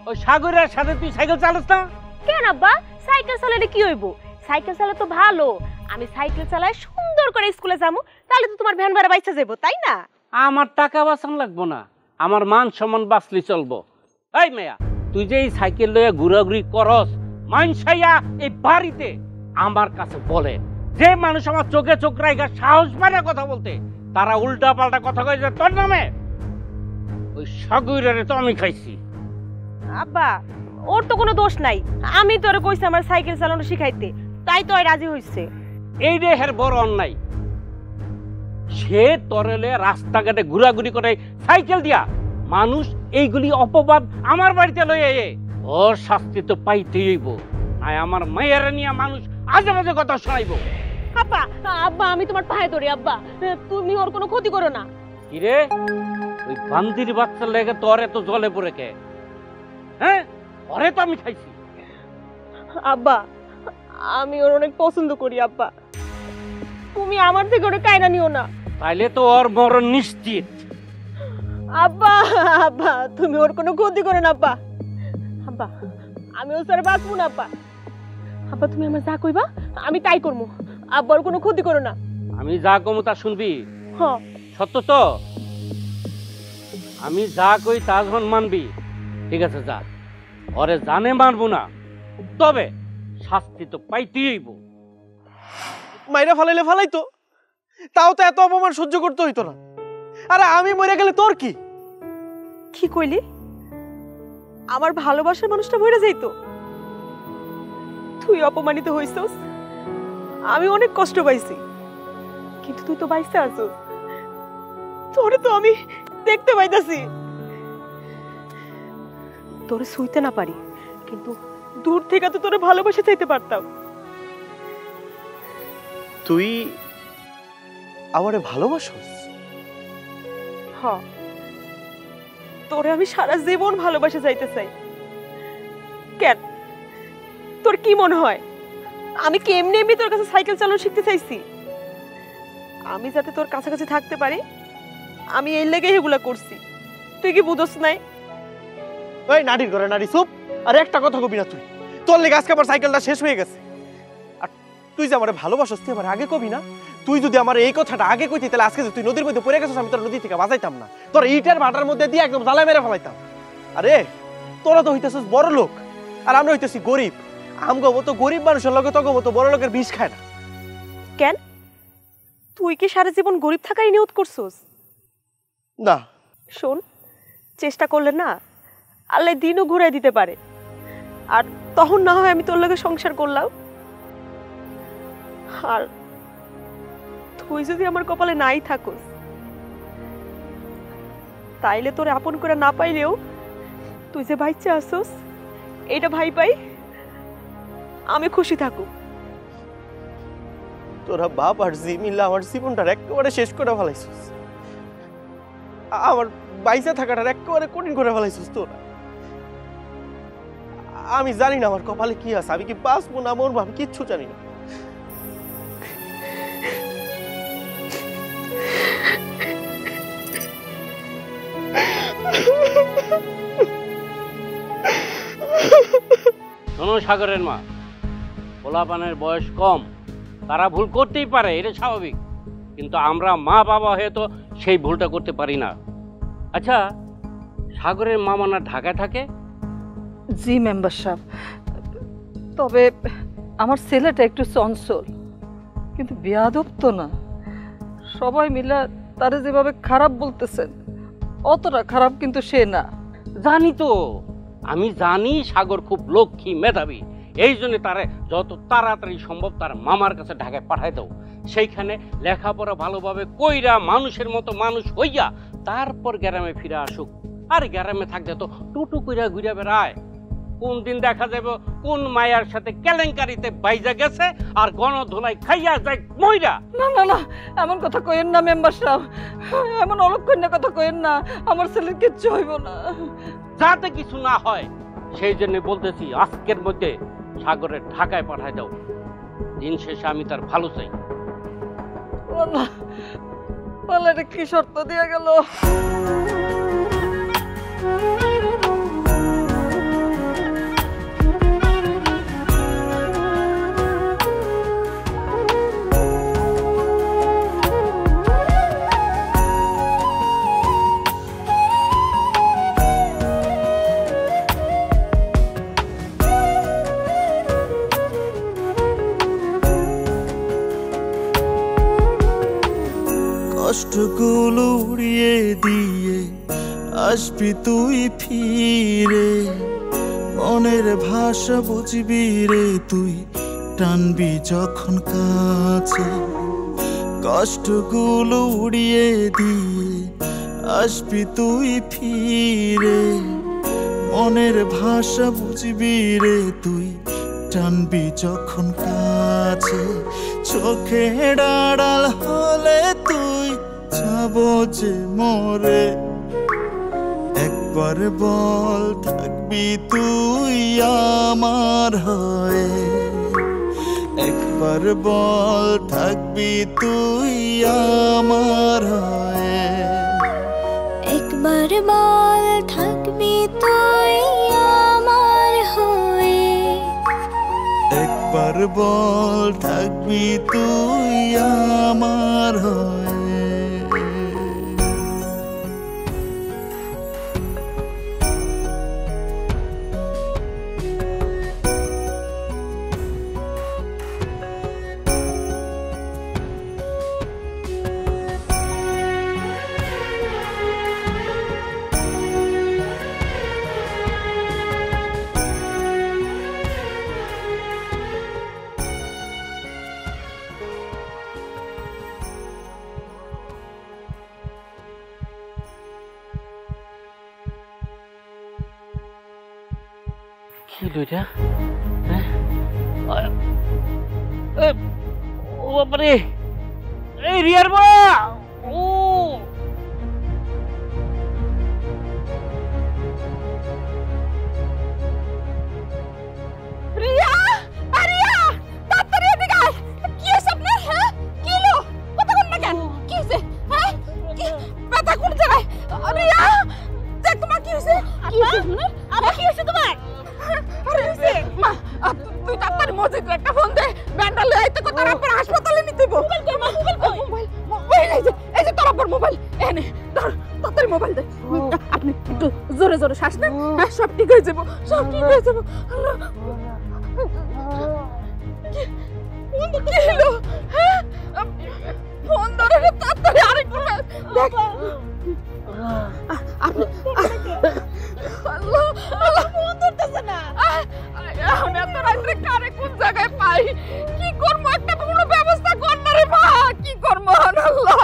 ওই সাগরের সাথে তুই সাইকেল চালাস না? কেন আব্বা, সাইকেল চালালে কি হইব? সাইকেল চালা তো ভালো। আমি সাইকেল চালাই সুন্দর করে স্কুলে যাবো, তাহলে তো তোমার ভ্যান ভাড়া বাইচা যাইব, তাই না? আমার টাকা বাঁচান লাগবো না, আমার মান সম্মান বাঁচলি চলবো। এই মেয়া, তুই যে এই সাইকেল লইয়া ঘুরাঘুরি করস, মানসাইয়া এই বাড়িতে আমার কাছে বলে যে মানুষ আমার চোখে চোখ রাখা সাহস পায় না কথা বলতে, তারা উল্টা পাল্টা কথা কয়ে যে তোর নামে। ওই সাগরের তো আমি খাইছি। আব্বা, ওর তো কোনো দোষ নাই। আমি তোরে কইছি আমার সাইকেল চালানো শিখাইতে, তাই তো রাজি হইছে। এই দেহের বড় অন্যায়। সে তরেলে রাস্তাঘাটে ঘোরাঘুরি করে সাইকেল দিয়া মানুষ এইগুলি অপবাদ আমার বাড়িতে লইয়ে ওর শাস্তি তো পাইতেই হইব। আর আমার মায়ের নিয়ে মানুষ আজে বাজে কথা শোনাইব। আব্বা, আব্বা আমি তোমার পায়ে ধরি আব্বা, তুমি ওর কোনো ক্ষতি করো না। কিরে, ওই বান্দির বাচ্চার লেগে তোর এত জলে পড়ে কে? হ্যাঁ, ওরে তো আমি খাইছি। আব্বা, আমি ওর অনেক পছন্দ করি আব্বা, তুমি আমার থেকে ওরে কায়না নিও না। তাইলে তো ওর মরণ নিশ্চিত। আব্বা, আব্বা তুমি ওর কোনো ক্ষতি করো না আব্বা। আব্বা, আমি ওর সাথে বাঁচবো না আব্বা। আব্বা তুমি আমার যা কইবা আমি তাই করবো, আব্বা ওর কোনো ক্ষতি করো না। আমি যা কমু তা শুনবি? হ্যাঁ। সত্য তো? আমি যা কই তা যখন মানবি, ঠিক আছে যা। ওরে জানে মানবো না, তবে শাস্তি তো পাইতেই হইব। মাইরা ফালাইলে ফালাইতো, তাও তো এত অপমান সহ্য করতে হইতো না। আরে আমি মরে গেলে তোর কি? কি কইলি? আমার ভালোবাসার মানুষটা মরে যাইতো? তুই অপমানিত হইছস, আমি অনেক কষ্ট পাইছি, কিন্তু তুই তো বাইসে আছিস। তোরে তো আমি দেখতে পাইতাছি। তোরে ছুঁইতে না পারি, কিন্তু দূর থেকে তো তোরে ভালোবাসা চাইতে পারতাম। তুই আমারে ভালোবাসোস? হ্যাঁ, তোরে আমি সারা জীবন ভালোবাসা চাইতে চাই। কেন, তোর কি মনে হয় আমি কি এমনি এমনি তোর কাছে সাইকেল চালানো শিখতে চাইছি? আমি যাতে তোর কাছাকাছি থাকতে পারি, আমি এই লেগে এগুলা করছি। তুই কি বুঝছ নাই? ওই নাড়ির ঘরে নাড়ি চুপ। আর একটা কথা কবি না তুই। তোর লেগে আজকে আমার সাইকেলটা শেষ হয়ে গেছে। আর তুই যে আমারে ভালোবাসস, তুই আমার আগে কবি না? তুই যদি আমার এই কথাটা আগে কইতি, তাহলে আজকে যে তুই নদীর মধ্যে পড়ে গেছিস, আমি তোর নদী থেকে বাঁচাইতাম না, তোর ইটের ভাটার মধ্যে দিয়ে একদম জ্বালা মেরে ফেলাইতাম। আরে তোরা তো হইতেছিস বড় লোক, আর আমরা হইতেছি গরিব। আমগো মতো গরিব মানুষের লগে তোর মতো বড় লোকের বিষ খায় না। কেন, তুই কি সারা জীবন গরিব থাকারই নিয়ত করছস? না। শোন, চেষ্টা করলে না আল্লাহ দিনও ঘুরাই দিতে পারে। আর তখন না হয় আমি তোর লগে সংসার করলাম। আর তুই যদি আমার কপালে নাই থাকস, তাইলে তোরে আপন করে না পাইলেও তুই যে বাইচ্চা আসস, এইটা ভাই পাই আমি খুশি থাকুক। তোরা বাপ আর জি মিল্লা আমার জীবনটার একেবারে শেষ করে ফেলাইছিস। আমার বাইসা থাকাটার একেবারে কঠিন করে ফেলাইছিস তোরা। আমি জানি না আমার কপালে কি আছে, আমি কি বাঁচবো না মরবো আমি কিচ্ছু জানি না। শোনো সাগরের মা, পোলাপানের বয়স কম, তারা ভুল করতেই পারে, এটা স্বাভাবিক। কিন্তু আমরা মা বাবা হয়ে তো সেই ভুলটা করতে পারি না। আচ্ছা, সাগরের মা মানা ঢাকায় থাকে? জি মেম্বার সাহেব, তবে আমার ছেলেটা একটু চঞ্চল, কিন্তু বেয়াদব তো না। সবাই মিলে তারে যেভাবে খারাপ বলতেছেন, অতটা খারাপ কিন্তু সে না। জানি তো, আমি জানি সাগর খুব লক্ষ্মী মেধাবী। এই জন্য তারে যত তাড়াতাড়ি সম্ভব তার মামার কাছে ঢাকায় পাঠাই দাও। সেইখানে লেখাপড়া ভালোভাবে কইরা মানুষের মতো মানুষ হইয়া তারপর গ্রামে ফিরে আসুক। আর গ্রামে থাকতে তো টুটু কইরা ঘুরে বেড়ায়। কোন দিন দেখা যাবে কোন মায়ার সাথে কেলেঙ্কারিতে বাইজা গেছে আর গণধোলাই খাইয়া যায় মইরা। না না না, এমন কথা কইেন না মেম্বার সাহেব, এমন অলক্ষণ্য কথা কইেন না, আমার ছেলের কিচ্ছু হইব না। যাতে কিছু না হয় সেই জন্য বলতেছি, আজকের মধ্যে সাগরের ঢাকায় পাঠায় দাও। দিন শেষে আমি তার ভালো চাই। বলে কি শর্ত দিয়া গেল? কষ্টগুলো উড়িয়ে দিয়ে আসবি তুই ফিরে, মনের ভাষা বুঝবি রে তুই, টানবি যখন কাছে। কষ্টগুলো উড়িয়ে দিয়ে আসবি তুই ফিরে, মনের ভাষা বুঝবি রে তুই, টানবি যখন কাছে। চোখে আড়াল হলে তুই যাবো যে মরে, একবার বল থাকবি তুই আমার হয়ে, একবার বল থাকবি তুই আমার হয়ে, একবার বল থাকবি তুই আমার হয়ে, একবার বল থাকবি তুই আমার হয়ে। কি লইটা? ও বাবারে, এই রিয়ার মা! ও রিয়া, রিয়া, তাড়াতাড়ি এদিকে আয়। কি হইছে আপনার? হ্যাঁ, কি হলো? কথা বল না কেন? কি হইছে? হ্যাঁ, কি ব্যথা কোন জায়গায়? রিয়া, দেখ তোমার কি হইছে? কি হইছে? আবার কি হইছে তোমার? আরে হইছে মা, তুই তাড়াতাড়ি মসজিদে একটা ফোন দে, ব্যান্ডা লয়ে আইতে কো, তারপর হাসপাতালে নিতে হইব। মোবাইল কই? মা মোবাইল কই? মোবাইল এই যে তোর আব্বার মোবাইল। এনে ধর, তাড়াতাড়ি মোবাইল দে। আপনি একটু জোরে জোরে শ্বাস নেন, হ্যাঁ সব ঠিক হয়ে যাব, সব ঠিক হয়ে যাব। কি হলো? হ্যাঁ, ফোন ধরে না, তাড়াতাড়ি আরেকটু দেখ। আপনি আল্লাহ আল্লাহ, ফোন ধরতেছে না। এখন এত রাত্রে কারে কোন জায়গায় পাই? কি করবো? একটা কোনো ব্যবস্থা কর না রে মা, কি করবো? আল্লাহ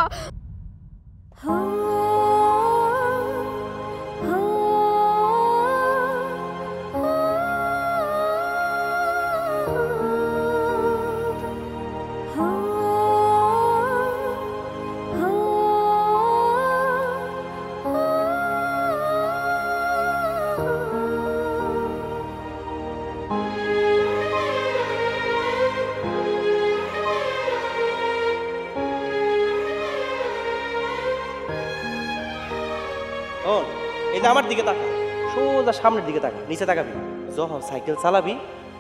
এই যে আমার দিকে তাকা, সোজা সামনের দিকে তাকা, নিচে তাকাবি। যখন সাইকেল চালাবি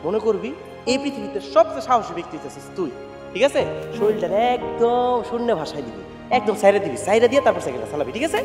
মনে করবি এই পৃথিবীতে সবচেয়ে সাহসী ব্যক্তি হচ্ছিস তুই, ঠিক আছে? শরীরটা একদম শূন্য ভাষায় দিবি, একদম সাইরা দিবি, সাইরা দিয়ে তারপর সাইকেলটা চালাবি, ঠিক আছে?